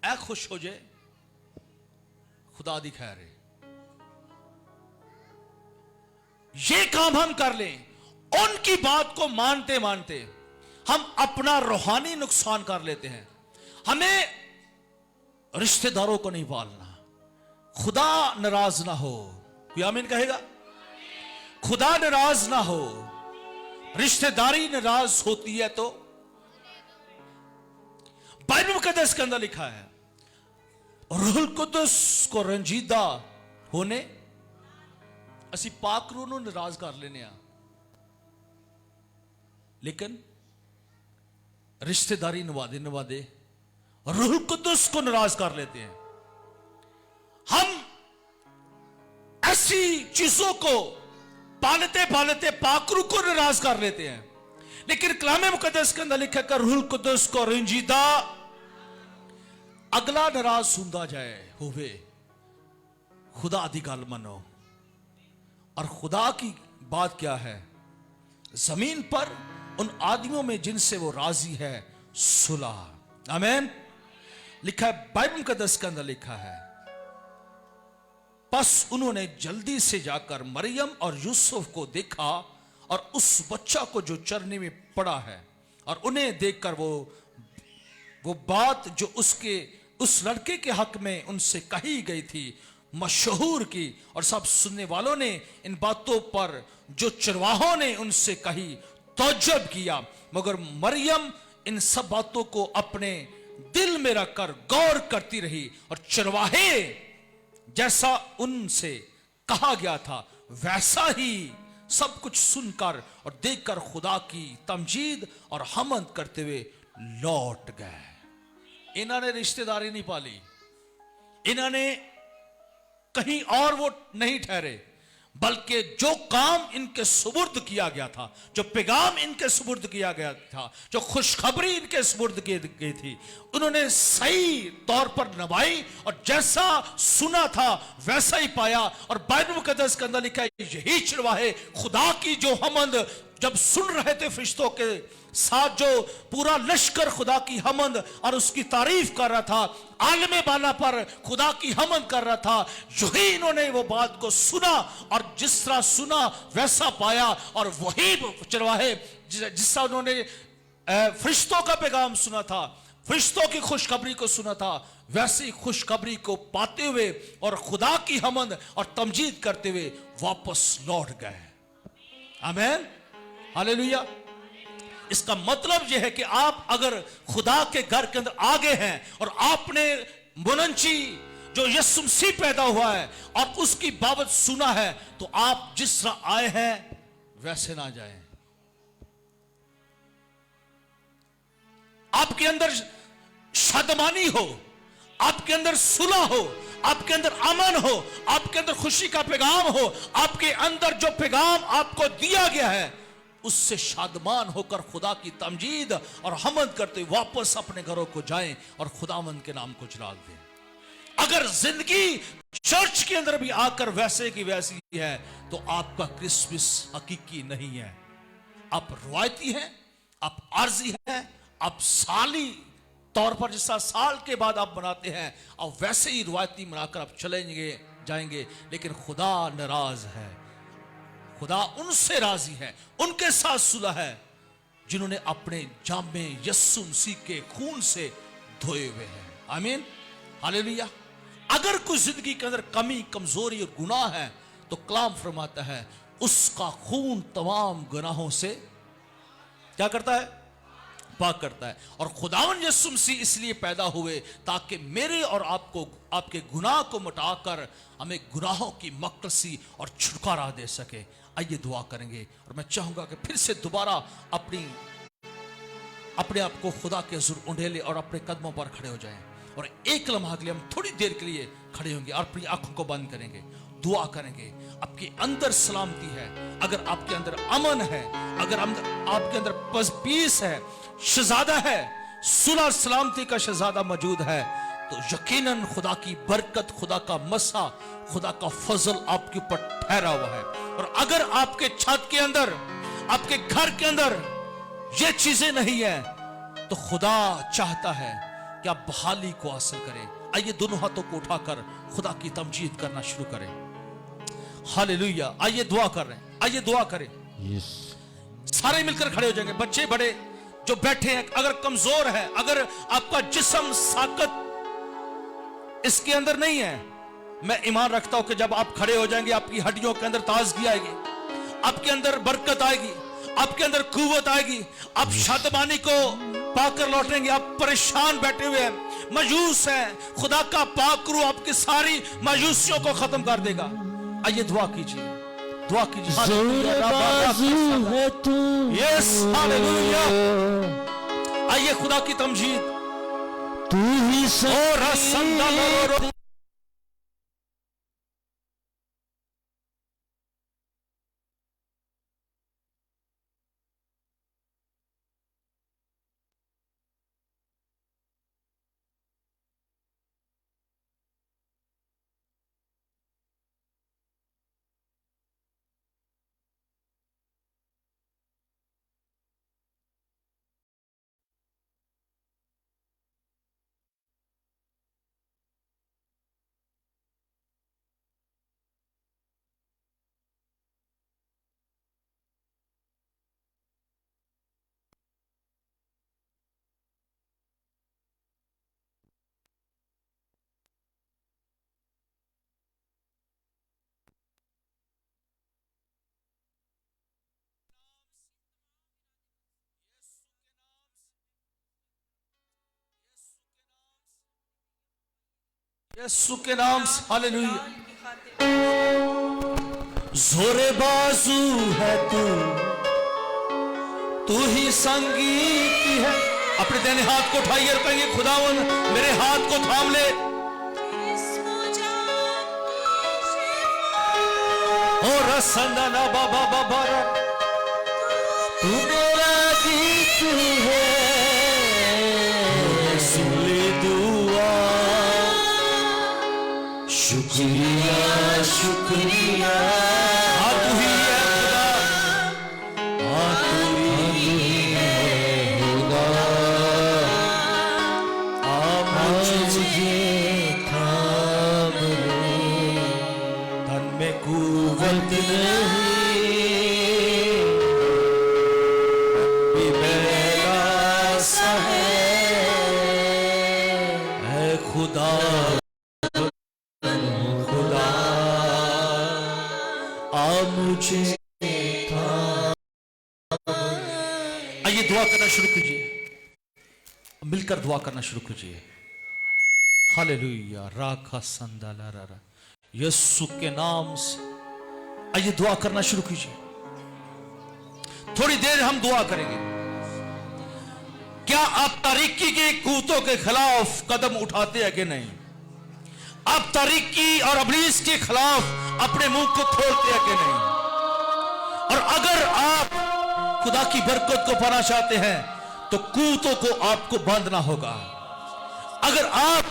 ऐ खुश हो जाए खुदा दी खैर है। ये काम हम कर लें, उनकी बात को मानते मानते हम अपना रूहानी नुकसान कर लेते हैं। हमें रिश्तेदारों को नहीं पालना, खुदा नाराज ना हो। कोई आमीन कहेगा? खुदा नाराज ना हो। रिश्तेदारी नाराज होती है तो बाइबल मुकद्दस के अंदर लिखा है रूहुल कुद्दुस को रंजीदा होने ਅਸੀਂ ਪਾਕ रूह ਨੂੰ नाराज कर लेने आ, लेकिन रिश्तेदारी निभाते निभाते रूहुल कुद्दुस को नाराज कर लेते हैं। हम ऐसी चीजों को पालते पालते पाक रूह को नाराज कर लेते हैं। लेकिन कलाम मुकद्दस के अंदर लिखा है रूहुल कुद्दुस को रंजीदा अगला नाराज हुंदा जाए होवे खुदा दी गल मनो। और खुदा की बात क्या है? जमीन पर उन आदमियों में जिनसे वो राजी है सुलह। आमीन। लिखा है बाइबल मुकद्दस के अंदर लिखा है बस उन्होंने जल्दी से जाकर मरियम और यूसुफ को देखा और उस बच्चा को जो चरनी में पड़ा है, और उन्हें देखकर वो बात जो उस लड़के के हक में उनसे कही गई थी मशहूर की। और सब सुनने वालों ने इन बातों पर जो चरवाहों ने उनसे कही तौज्जुब किया, मगर मरियम इन सब बातों को अपने दिल में रखकर गौर करती रही। और चरवाहे जैसा उनसे कहा गया था वैसा ही सब कुछ सुनकर और देखकर खुदा की तमजीद और हमद करते हुए लौट गए। इन्होंने रिश्तेदारी नहीं पाली, इन्होंने कहीं और वो नहीं ठहरे, बल्कि जो काम इनके सुपुर्द किया गया था, जो पैगाम इनके सुपुर्द किया गया था, जो खुशखबरी इनके सुपुर्द की गई थी, उन्होंने सही तौर पर निभाई और जैसा सुना था वैसा ही पाया। और बाइबल मुकद्दस के अंदर लिखा है यही चरवाहे खुदा की जो हमद जब सुन रहे थे फरिश्तों के साथ, जो पूरा लश्कर खुदा की हमद और उसकी तारीफ कर रहा था, आलमे बाला पर खुदा की हमद कर रहा था, जो ही इन्होंने वो बात को सुना और जिस तरह सुना वैसा पाया। और वही चरवाहे जिस तरह उन्होंने फरिश्तों का पैगाम सुना था, फरिश्तों की खुशखबरी को सुना था, वैसी खुशखबरी को पाते हुए और खुदा की हमद और तमजीद करते हुए वापस लौट गए। आमीन, हालेलुया। इसका मतलब यह है कि आप अगर खुदा के घर के अंदर आ गए हैं और आपने मुनंची जो यीशु मसीह पैदा हुआ है और उसकी बाबत सुना है, तो आप जिस तरह आए हैं वैसे ना जाएं। आपके अंदर शादमानी हो, आपके अंदर सुलह हो, आपके अंदर अमन हो, आपके अंदर खुशी का पैगाम हो, आपके अंदर जो पैगाम आपको दिया गया है उससे शादमान होकर खुदा की तमजीद और हमद करते वापस अपने घरों को जाएं और खुदावंद के नाम को जलाल दें। अगर जिंदगी चर्च के अंदर भी आकर वैसे की वैसी है तो आपका क्रिसमस हकीकी नहीं है। आप रवायती हैं, आप आर्जी हैं, आप साली तौर पर जिस साल के बाद आप बनाते हैं और वैसे ही रवायती मनाकर आप चलेंगे जाएंगे, लेकिन खुदा नाराज है। खुदा उनसे राजी है, उनके साथ सुलह है जिन्होंने अपने जामे यीशु मसीह के खून से धोए हुए हैं। आमीन, हालेलुया। अगर कुछ जिंदगी के अंदर कमी, कमजोरी और गुनाह है तो कलाम फरमाता है उसका खून तमाम गुनाहों से क्या करता है, पाक करता है। और खुदावन यीशु मसीह इसलिए पैदा हुए ताकि मेरे और आपको, आपके गुनाह को मिटाकर हमें गुनाहों की मकसी और छुटकारा दे सके। आइए दुआ करेंगे और मैं चाहूंगा कि फिर से दोबारा अपने आप को खुदा के हुज़ूर उंडेले और अपने कदमों पर खड़े हो जाएं और एक लम्हा के लिए हम थोड़ी देर के लिए खड़े होंगे और अपनी आंखों को बंद करेंगे, दुआ करेंगे। आपके अंदर सलामती है, अगर आपके अंदर अमन है, अगर आपके अंदर पीस है, शहजादा है, सुलह सलामती का शहजादा मौजूद है, तो यकीनन खुदा की बरकत, खुदा का मसा, खुदा का फजल आपके ऊपर ठहरा हुआ है। और अगर आपके छत के अंदर, आपके घर के अंदर ये चीजें नहीं है तो खुदा चाहता है कि आप बहाली को हासिल करें। आइए दोनों हाथों को उठाकर खुदा की तमजीद करना शुरू करें। हालेलुया। आइए दुआ कर रहे हैं, आइए दुआ करें। सारे मिलकर खड़े हो जाएंगे, बच्चे बड़े जो बैठे हैं। अगर कमजोर है, अगर आपका जिस्म साकत इसके अंदर नहीं है, मैं ईमान रखता हूं कि जब आप खड़े हो जाएंगे आपकी हड्डियों के अंदर ताजगी आएगी, आपके अंदर बरकत आएगी, आपके अंदर कुव्वत आएगी, आप शादमानी को पाकर लौटेंगे। आप परेशान बैठे हुए हैं, मायूस हैं, खुदा का पाक रूह आपकी सारी मायूसियों को खत्म कर देगा। आइए दुआ कीजिए, दुआ कीजिए। Yes hallelujah. आइए खुदा की तमजीद। तू ही यीशु के नाम से हालेलुया। जोरे बाजू है तू ही संगीत है। अपने दाहिने हाथ को उठाइए और कहेंगे खुदावन मेरे हाथ को थाम ले। और रसंदना बाबा बाबा तू मेरा गीत है। सुन ले दुआ, शुक्रिया शुक्रिया। हाँ तू ही है खुदा, हाँ तू ही है खुदा। मुझे थाम ले, तन में कुव्वत नहीं भी मेरा सा है खुदा। मुझे आइए दुआ करना शुरू कीजिए, मिलकर दुआ करना शुरू कीजिए। हालेलुया। राखा संदाला रा, यीशु के नाम से आइए दुआ करना शुरू कीजिए। थोड़ी देर हम दुआ करेंगे। क्या आप तारीकी के कूतों के खिलाफ कदम उठाते हैं कि नहीं? आप तारीकी और इब्लीस के खिलाफ अपने मुंह को खोलते हैं कि नहीं? और अगर आप खुदा की बरकत को पाना चाहते हैं तो कूतों को आपको बांधना होगा। अगर आप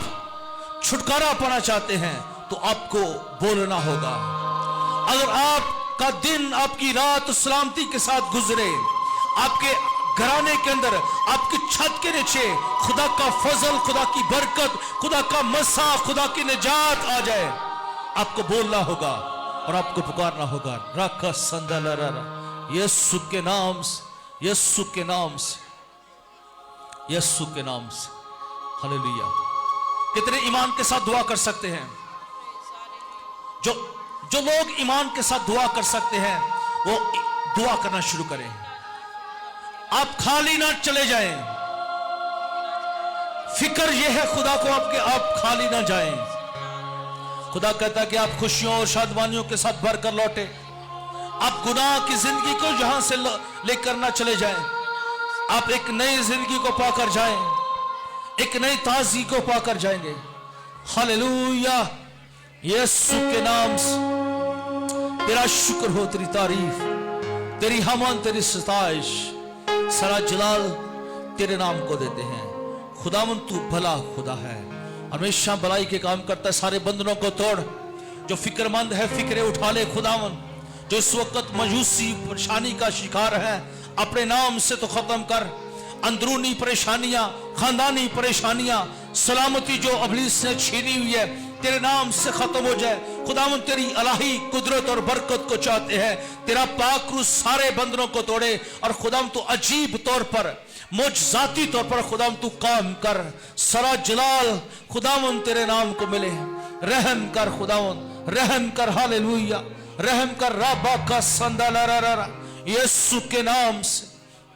छुटकारा पाना चाहते हैं तो आपको बोलना होगा। अगर आपका दिन, आपकी रात सलामती के साथ गुजरे, आपके घराने के अंदर, आपकी छत के नीचे खुदा का फजल, खुदा की बरकत, खुदा का मसा, खुदा की निजात आ जाए, आपको बोलना होगा और आपको पुकारना होगा। रखा संदला यीशु के नाम से, यीशु के नाम से, यीशु के नाम से। हालेलुया। कितने ईमान के साथ दुआ कर सकते हैं? जो जो लोग ईमान के साथ दुआ कर सकते हैं वो दुआ करना शुरू करें। आप खाली ना चले जाएं। फिक्र यह है खुदा को आपके, आप खाली ना जाएं। खुदा कहता है कि आप खुशियों और शादमानियों के साथ भरकर लौटे। आप गुनाह की जिंदगी को यहां से लेकर ना चले जाएं। आप एक नई जिंदगी को पाकर जाएं, एक नई ताजगी को पाकर जाएंगे। हालेलुया। यीशु के नाम से तेरा शुक्र हो, तेरी तारीफ, तेरी हमन, तेरी सताइश, सारा जलाल तेरे नाम को देते हैं। खुदावन तू भला खुदा है, हमेशा भलाई के काम करता है। सारे बंधनों को तोड़। जो फिक्रमंद है फिक्रे उठा ले खुदावन। जो इस वक्त मजूसी परेशानी का शिकार है, अपने नाम से तो खत्म कर। अंदरूनी परेशानियां, खानदानी परेशानियां, सलामती जो अबलीस ने छीनी हुई है, तेरे नाम से खत्म हो जाए। खुदावन तेरी इलाही कुदरत और बरकत को चाहते हैं। तेरा पाक रूह सारे बंधनों को तोड़े और खुदावन तू अजीब तौर पर, मुजजाती तौर पर खुदावन तू काम कर। सारा जलाल खुदावन तेरे नाम को मिले। रहम कर खुदावन, रहम कर। हालेलुया। रहम कर। राबा का संदाला, यीशु के नाम से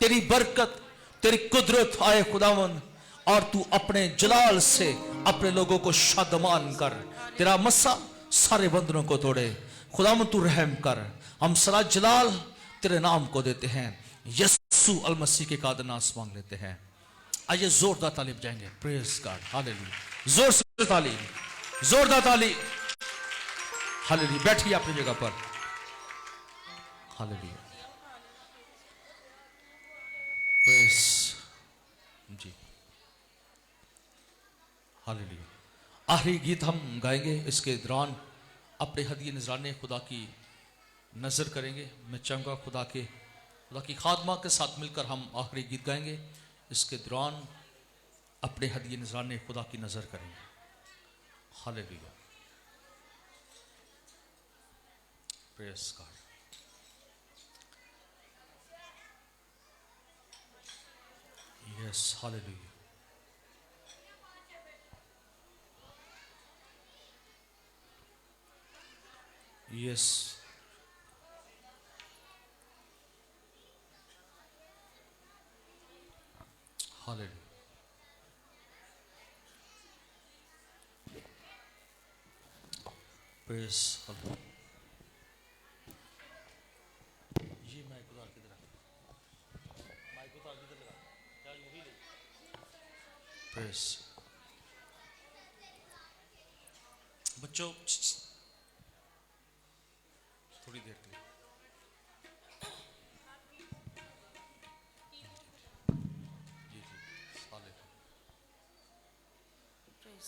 तेरी बरकत, तेरी कुदरत आए खुदावन, और तू अपने जलाल से अपने लोगों को शादमान कर। तेरा मसा सारे बंधनों को तोड़े। खुदावन तू रहम कर। हम सारा जलाल तेरे नाम को देते हैं। यीशु अल मसीह के कादनास मांग लेते हैं। आइए जोरदार ताली बजाएंगे। Praise God. हालेलुया। जोर से ताली, जोरदार ताली। हालेलुया। बैठिए अपनी जगह पर। हालेलुया। प्रेज जी। हालेलुया। आखिरी गीत हम गाएंगे। इसके दौरान अपने हदिये नजराने खुदा की नजर करेंगे। मैं चाहूँगा खुदा की खादमा के साथ मिलकर हम आखिरी गीत गाएंगे। इसके दौरान अपने हदिये नजराने खुदा की नजर करेंगे। Hallelujah. Praise God. Yes. Hallelujah. Yes. Hallelujah. Praise hallelujah. ये माइक उतार किधर है? माइक उतार किधर लगा? क्या वही ले? प्रेज। बच्चों थोड़ी देर के लिए। जी जी।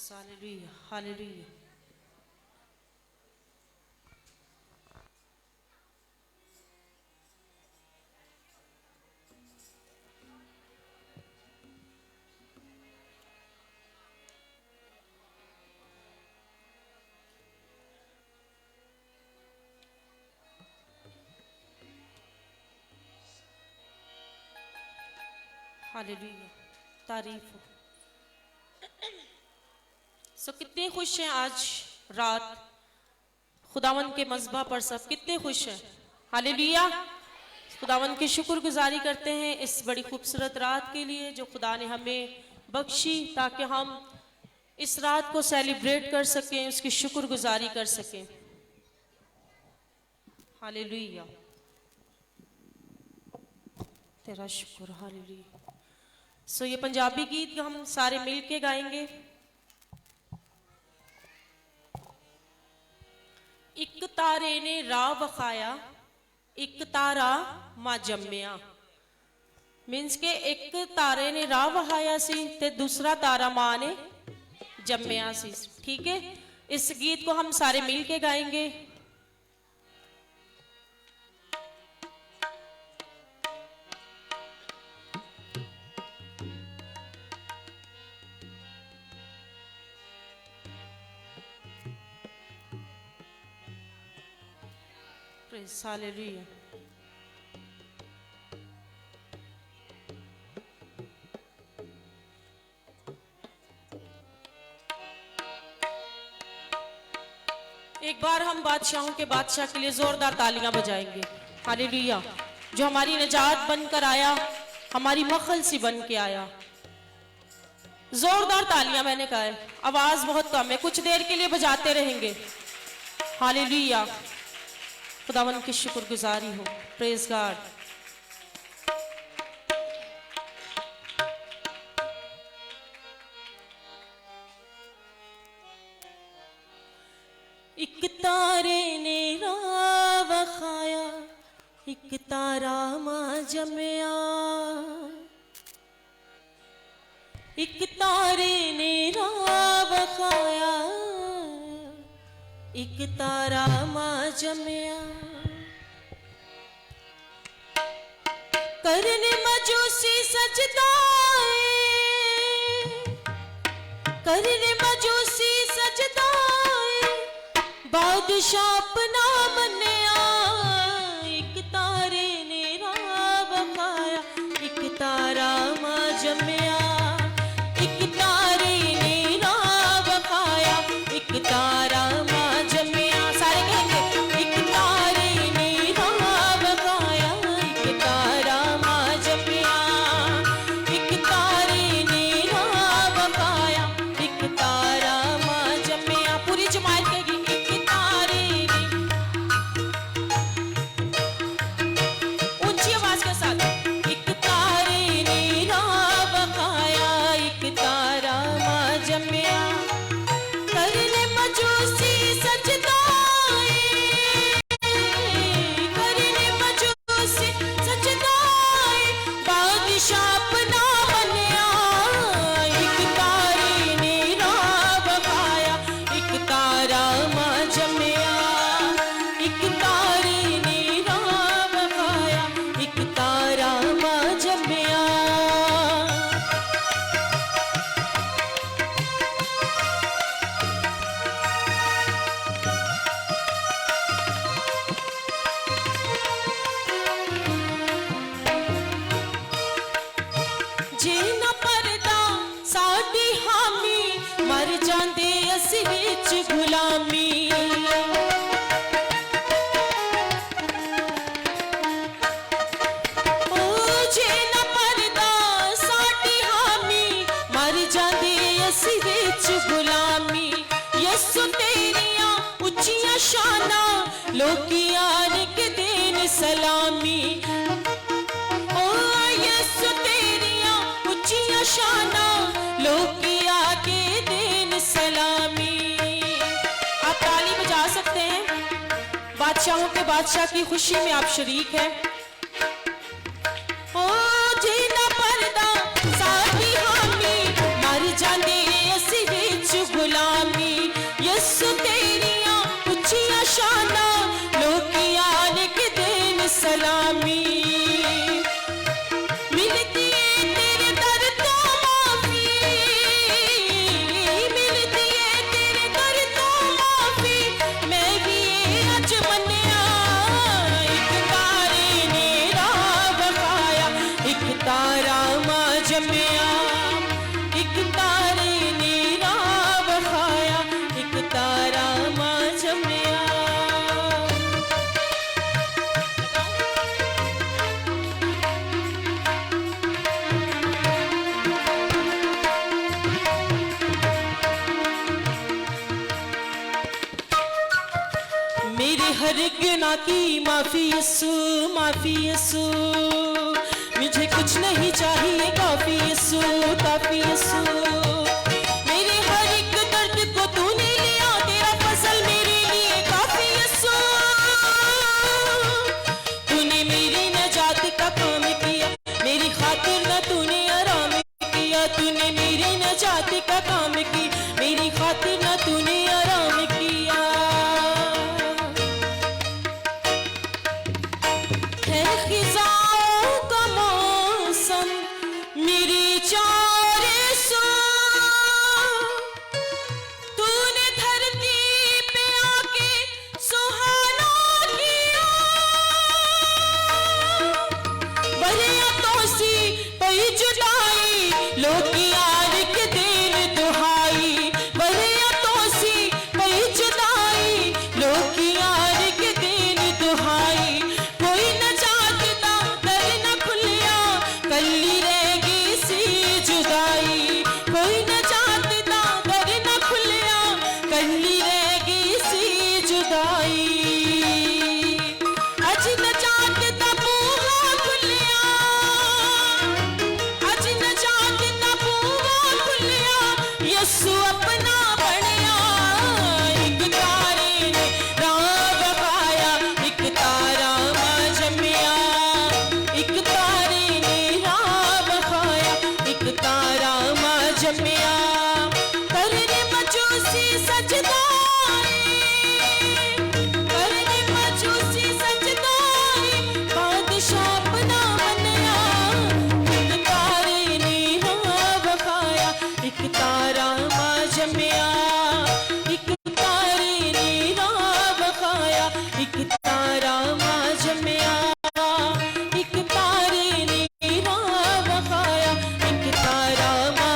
हालेलुया। हालेलुया। हालेलुया। तारीफ हो। कितने खुश हैं आज रात खुदावन के मज़बा पर। सब कितने खुश हैं। हालेलुया। खुदावन की शुक्रगुजारी करते हैं इस बड़ी खूबसूरत रात के लिए जो खुदा ने हमें बख्शी, ताकि हम इस रात को सेलिब्रेट कर सकें, उसकी शुक्रगुजारी कर सकें। हालेलुया। तेरा शुक्र। हालेलुया। ये पंजाबी गीत हम सारे मिल के गाएंगे। एक तारे ने राह बखाया, एक तारा मां जम्मिया। मीन्स के एक तारे ने राह बखाया सी ते दूसरा तारा मां ने जम्मिया सी। ठीक है। इस गीत को हम सारे मिल के गाएंगे। हालेलुया। एक बार हम बादशाहों के बादशाह के लिए जोरदार तालियां बजाएंगे। हालेलुया। जो हमारी निजात बनकर आया, हमारी मखलसी बन के आया। जोरदार तालियां, मैंने कहा है, आवाज बहुत कम है, कुछ देर के लिए बजाते रहेंगे। हालेलुया। खुदावन की शुक्रगुजारी हो। Praise God. एक तारे ने राह वखाया, एक तारा मां जमया। एक तारे ने राह वखाया, एक तारा मां जमया। करने मजूसी सजदाए, करने मजूसी सजदाए, बादशाह अपना मन्या। एक तारे ने राह वखाया, एक तारा मां जमया। एक तारे ने राह वखाया, एक तारा मां जमया। सारे कहेंगे एक तारे ने राह वखाया, एक तारा मां जमया। एक तारे ने राह वखाया, एक तारा मां जमया। पूरी जमात कहेगी एक तारे ने, ऊंची आवाज के साथ, एक तारे ने राह वखाया, एक तारा मां जमया। करने मजूसी सजदाए, करने मजूसी सजदाए, बादशाह अपना मन्या। एक तारे ने राह वखाया, एक तारा मां जमया। एक तारे ने राह वखाया, एक तारा मां जमया। जे ना परदा साडी हामी, मर जांदे असीं विच गुलामी। ओ जे ना परदा साडी हामी, मर जांदे असीं विच गुलामी। यसु तेरियां उच्चियां शानां, लोकी आन के देन सलामी। ओ यसु तेरियां उच्चियां शानां, लोकी आके देन सलामी। आप ताली बजा सकते हैं। बादशाहों के बादशाह की खुशी में आप शरीक हैं। ओ जीना पर्दा साडी हामी, मर जांदे असीं विच गुलामी। यसु तेरियां उच्चियां शानां, लोकी आन के देन सलामी। मिलती है तेरे दर तो माफी, मिलती है तेरे दर तो माफी, मैं भी अज मन्या। एक तारे ने राह वखाया, एक तारा मां जमया। एक तारे ने राह वखाया, एक तारा मां जमया। मेरे हर गुनाह की माफी यसू, माफी यसू। मुझे कुछ नहीं चाहिए, काफी यसू, काफी यसू। मेरे हर एक दर्द को तूने लिया, तेरा फजल मेरे लिए काफी यसू। तूने मेरी नजात का काम किया, मेरी खातिर ना तूने आराम किया। तूने मेरी नजात का काम की, मेरी खातिर ना तूने आराम किया। है खिजाओं का मौसम मेरी चारे सो, तूने धरती पे आके सुहाना किया। बरिया तोसी पई जुदाई, लोकी यार के दिन दुहाई। बरिया तोसी पई जमिया करने मजूसी सजदाई करने मजूसी सजदाई बादशाह अपना मनया एक तारे ने वखाया एक तारा मां जमिया एक तारे ने वखाया एक तारा मां जमिया एक तारे ने वखाया एक तारा मां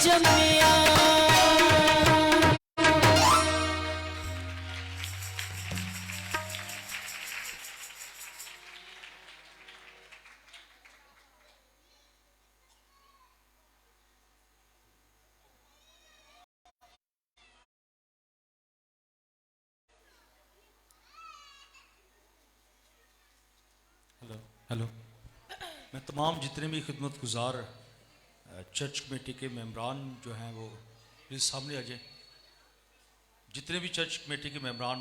जमिया। Hello hello. मैं तमाम जितने भी खिदमत गुजार चर्च कमेटी के मेंबरान जो हैं वो प्लीज़ सामने आ जाएं। जितने भी चर्च कमेटी के मेंबरान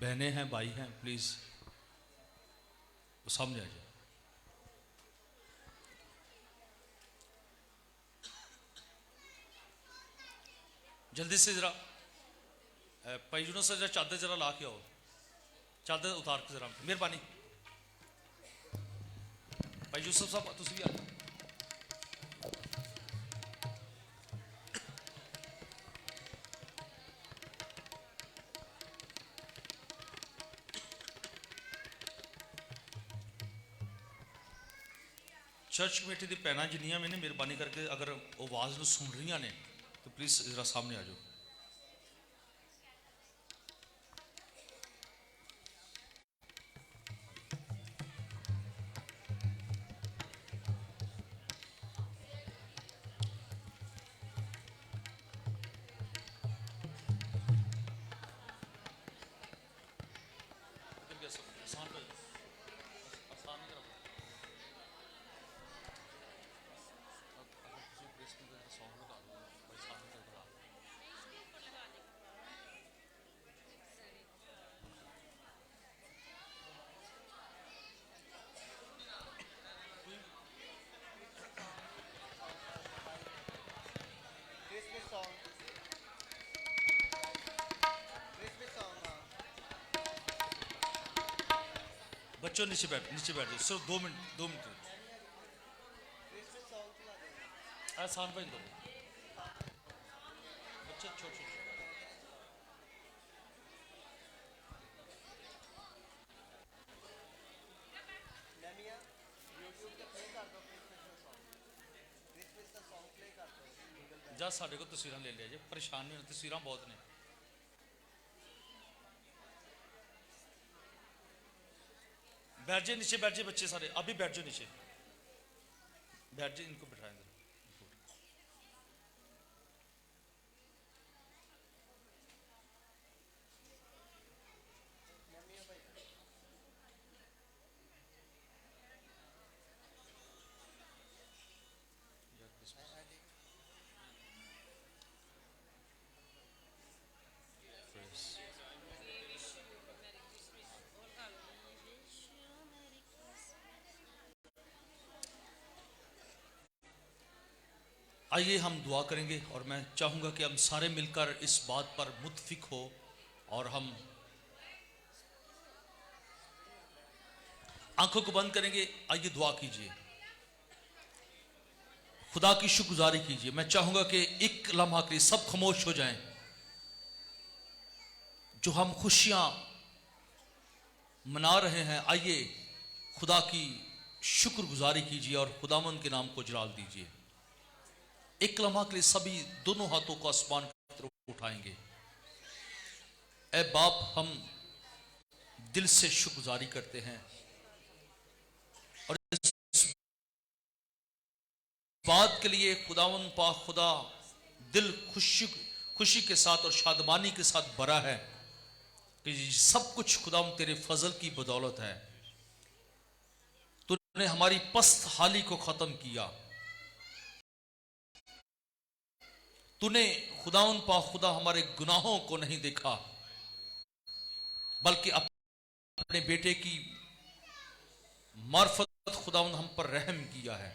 बहनें हैं भाई हैं प्लीज़ वो सामने आ जाएं। जल्दी से ज़रा भाई यूनुस से ज़रा चादर ज़रा ला के आओ, चादर उतार के ज़रा मेहरबानी। भाई यूसुफ साहब तुम भी आ जाओ। चर्च कमेटी की भैन जिन्नियां मैंने मेहरबानी करके अगर आवाज़ में सुन रही ने तो प्लीज़ ज़रा सामने आ जाओ। बच्चों नीचे बैठ जाओ, सिर्फ 2 मिनट 2 मिनट। आसान भाई दो बच्चे छोटे जा साढ़े को तस्वीर ले लिया जे, परेशान नहीं होना, तस्वीर बहुत ने। बैठ जाए नीचे, बैठ जाए बच्चे सारे, अभी बैठ जाओ नीचे, बैठ जाए, इनको बिठाएं। आइए हम दुआ करेंगे और मैं चाहूँगा कि हम सारे मिलकर इस बात पर मुत्फिक हो और हम आंखों को बंद करेंगे। आइए दुआ कीजिए, खुदा की शुक्रगुजारी कीजिए। मैं चाहूँगा कि एक लम्हा के लिए सब खामोश हो जाएं। जो हम खुशियाँ मना रहे हैं, आइए खुदा की शुक्रगुजारी कीजिए और खुदावंद के नाम को जलाल दीजिए। एक लम्हा के लिए सभी दोनों हाथों को आसमान की तरफ उठाएंगे। ऐ बाप, हम दिल से शुक्रगुजारी करते हैं और इस बात के लिए खुदावंद पाक खुदा दिल खुशी के साथ और शादमानी के साथ भरा है कि सब कुछ खुदावंद तेरे फजल की बदौलत है। तूने हमारी पस्त हाली को खत्म किया। तूने खुदावंद पाक खुदा हमारे गुनाहों को नहीं देखा, बल्कि अपने बेटे की मार्फत खुदावंद हम पर रहम किया है।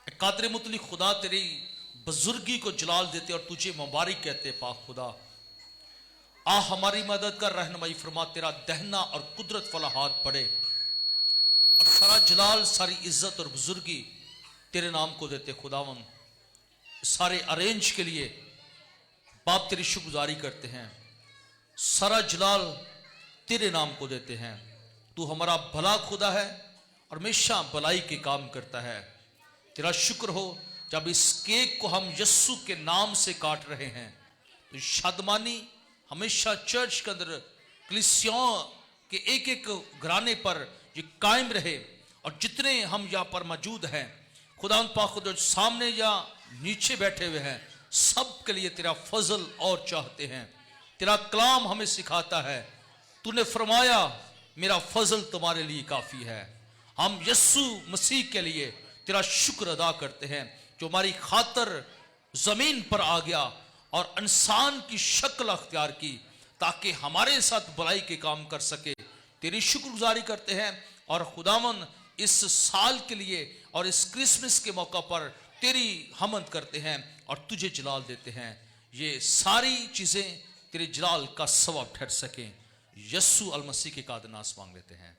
कादर मुतली खुदा तेरी बुजुर्गी को जलाल देते और तुझे मुबारक कहते। पाक खुदा आ हमारी मदद कर, रहनुमाई फरमा, तेरा दहना और कुदरत वाला हाथ पड़े और सारा जलाल सारी इज्जत और बुजुर्गी तेरे नाम को देते। खुदावन सारे अरेंज के लिए बाप तेरी शुक्रगुजारी करते हैं, सारा जलाल तेरे नाम को देते हैं। तू हमारा भला खुदा है और हमेशा भलाई के काम करता है। तेरा शुक्र हो जब इस केक को हम यस्सु के नाम से काट रहे हैं तो शादमानी हमेशा चर्च के अंदर कलीसियाओं के एक एक घराने पर ये कायम रहे और जितने हम यहाँ पर मौजूद हैं खुदा पाक खुदा जो सामने या नीचे बैठे हुए हैं सब के लिए तेरा फजल और चाहते हैं। तेरा कलाम हमें सिखाता है, तूने फरमाया मेरा फजल तुम्हारे लिए काफी है। हम यस्सु मसीह के लिए तेरा शुक्र अदा करते हैं जो हमारी खातर जमीन पर आ गया और इंसान की शक्ल अख्तियार की ताकि हमारे साथ भलाई के काम कर सके। तेरी शुक्रगुजारी करते हैं और खुदावन इस साल के लिए और इस क्रिसमस के मौका पर तेरी हमद करते हैं और तुझे जलाल देते हैं। ये सारी चीजें तेरे जलाल का सबब ठहर सकें। यस्सु अल मसीह के कादर नास मांग लेते हैं।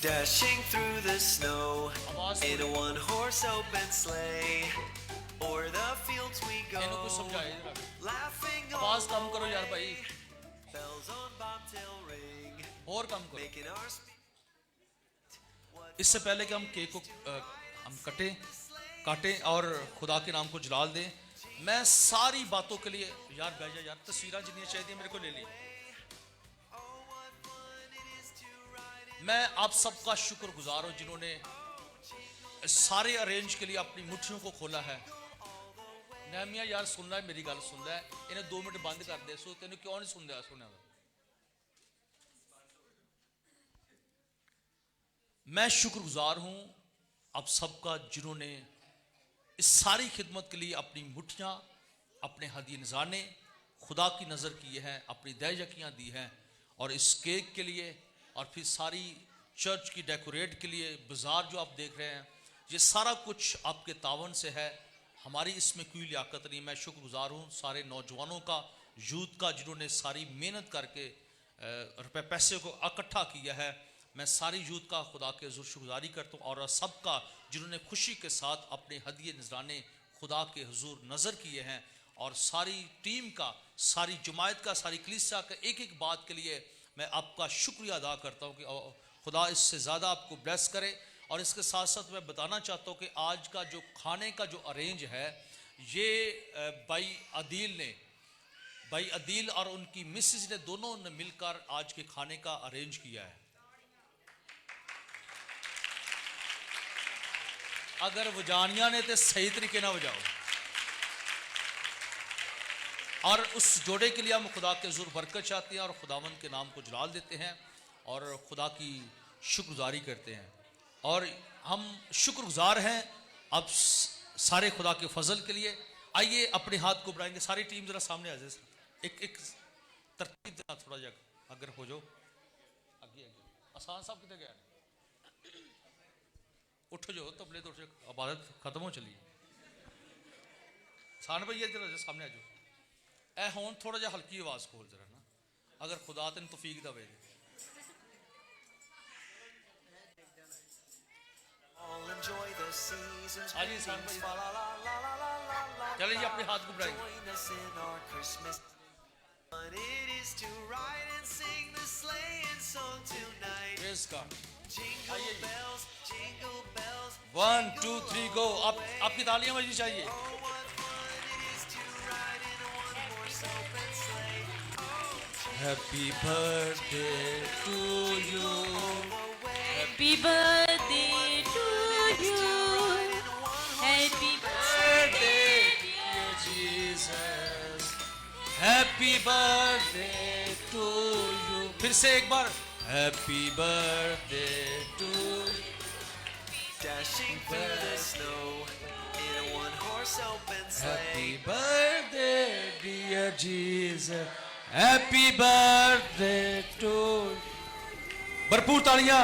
Dashing through the snow in a one-horse open sleigh, o'er the fields we go, laughing all आवाज कम करो यार भाई, bells on bobtail ring, और कम करो। making our speech. इससे पहले कि हम केक को हम काटें और खुदा के नाम को जलाल दें, मैं सारी बातों के लिए यार भेजा यार तस्वीरें जितनी चाहिए मेरे को ले ली। मैं आप सबका शुक्रगुजार हूं जिन्होंने सारे अरेंज के लिए अपनी मुट्ठियों को खोला है। नहमिया यार सुन रहा है, मेरी गल सुन रहा है, इन्हें 2 मिनट बंद कर दे। सो तेन क्यों नहीं सुन रहा? मैं शुक्रगुजार हूं आप सबका जिन्होंने इस सारी खिदमत के लिए अपनी मुट्ठियां, अपने हदिये नज़ाने खुदा की नज़र की है, अपनी दहयकियाँ दी हैं और इस केक के लिए और फिर सारी चर्च की डेकोरेट के लिए बाजार जो आप देख रहे हैं, ये सारा कुछ आपके तावन से है। हमारी इसमें कोई लियाकत नहीं। मैं शुक्रगुजार हूँ सारे नौजवानों का, यूथ का जिन्होंने सारी मेहनत करके रुपए पैसे को इकट्ठा किया है। मैं सारी यूथ का खुदा के हुज़ूर शुक्रगुजारी करता हूँ और सबका जिन्होंने खुशी के साथ अपने हदिये नजराने खुदा के हुज़ूर नज़र किए हैं और सारी टीम का, सारी जमायत का, सारी कलीसिया का एक एक बात के लिए मैं आपका शुक्रिया अदा करता हूँ कि खुदा इससे ज़्यादा आपको ब्लेस करे। और इसके साथ साथ मैं बताना चाहता हूँ कि आज का जो खाने का जो अरेंज है ये भाई अदील और उनकी मिसेज ने दोनों ने मिलकर आज के खाने का अरेंज किया है। अगर वजानिया ने तो सही तरीके ना वजाओ। और उस जोड़े के लिए हम खुदा के हुज़ूर बरकत चाहते हैं और खुदावंद के नाम को जलाल देते हैं और खुदा की शुक्रगुजारी करते हैं। और हम शुक्रगुजार हैं अब सारे खुदा के फजल के लिए। आइए अपने हाथ को बढ़ाएंगे, सारी टीम जरा सामने आ जाए। एक तरतीब देना थोड़ा जा, अगर हो जाओ आगे आसान साहब कितने गया, उठो जो तबले तो इबादत खत्म हो चली। सान भाई जरा सामने आ जाओ। ए हुण थोड़ा जा हल्की आवाज खोल जरा ना, अगर खुदा तेन तौफीक दवे। हाँ जी सान भाई, चलिए जी अपने हाथ को बढ़ाएंगे। Praise God. आइए 1 2 3 गो। आपकी तालियां बजनी चाहिए। Happy birthday to you. Happy birthday to you. Happy birthday dear Jesus. Happy birthday to you. फिर से एक बार Happy birthday to you. Dashing through the snow in a one horse open sleigh. Happy birthday, dear Jesus. Happy birthday to you. भरपूर तालियां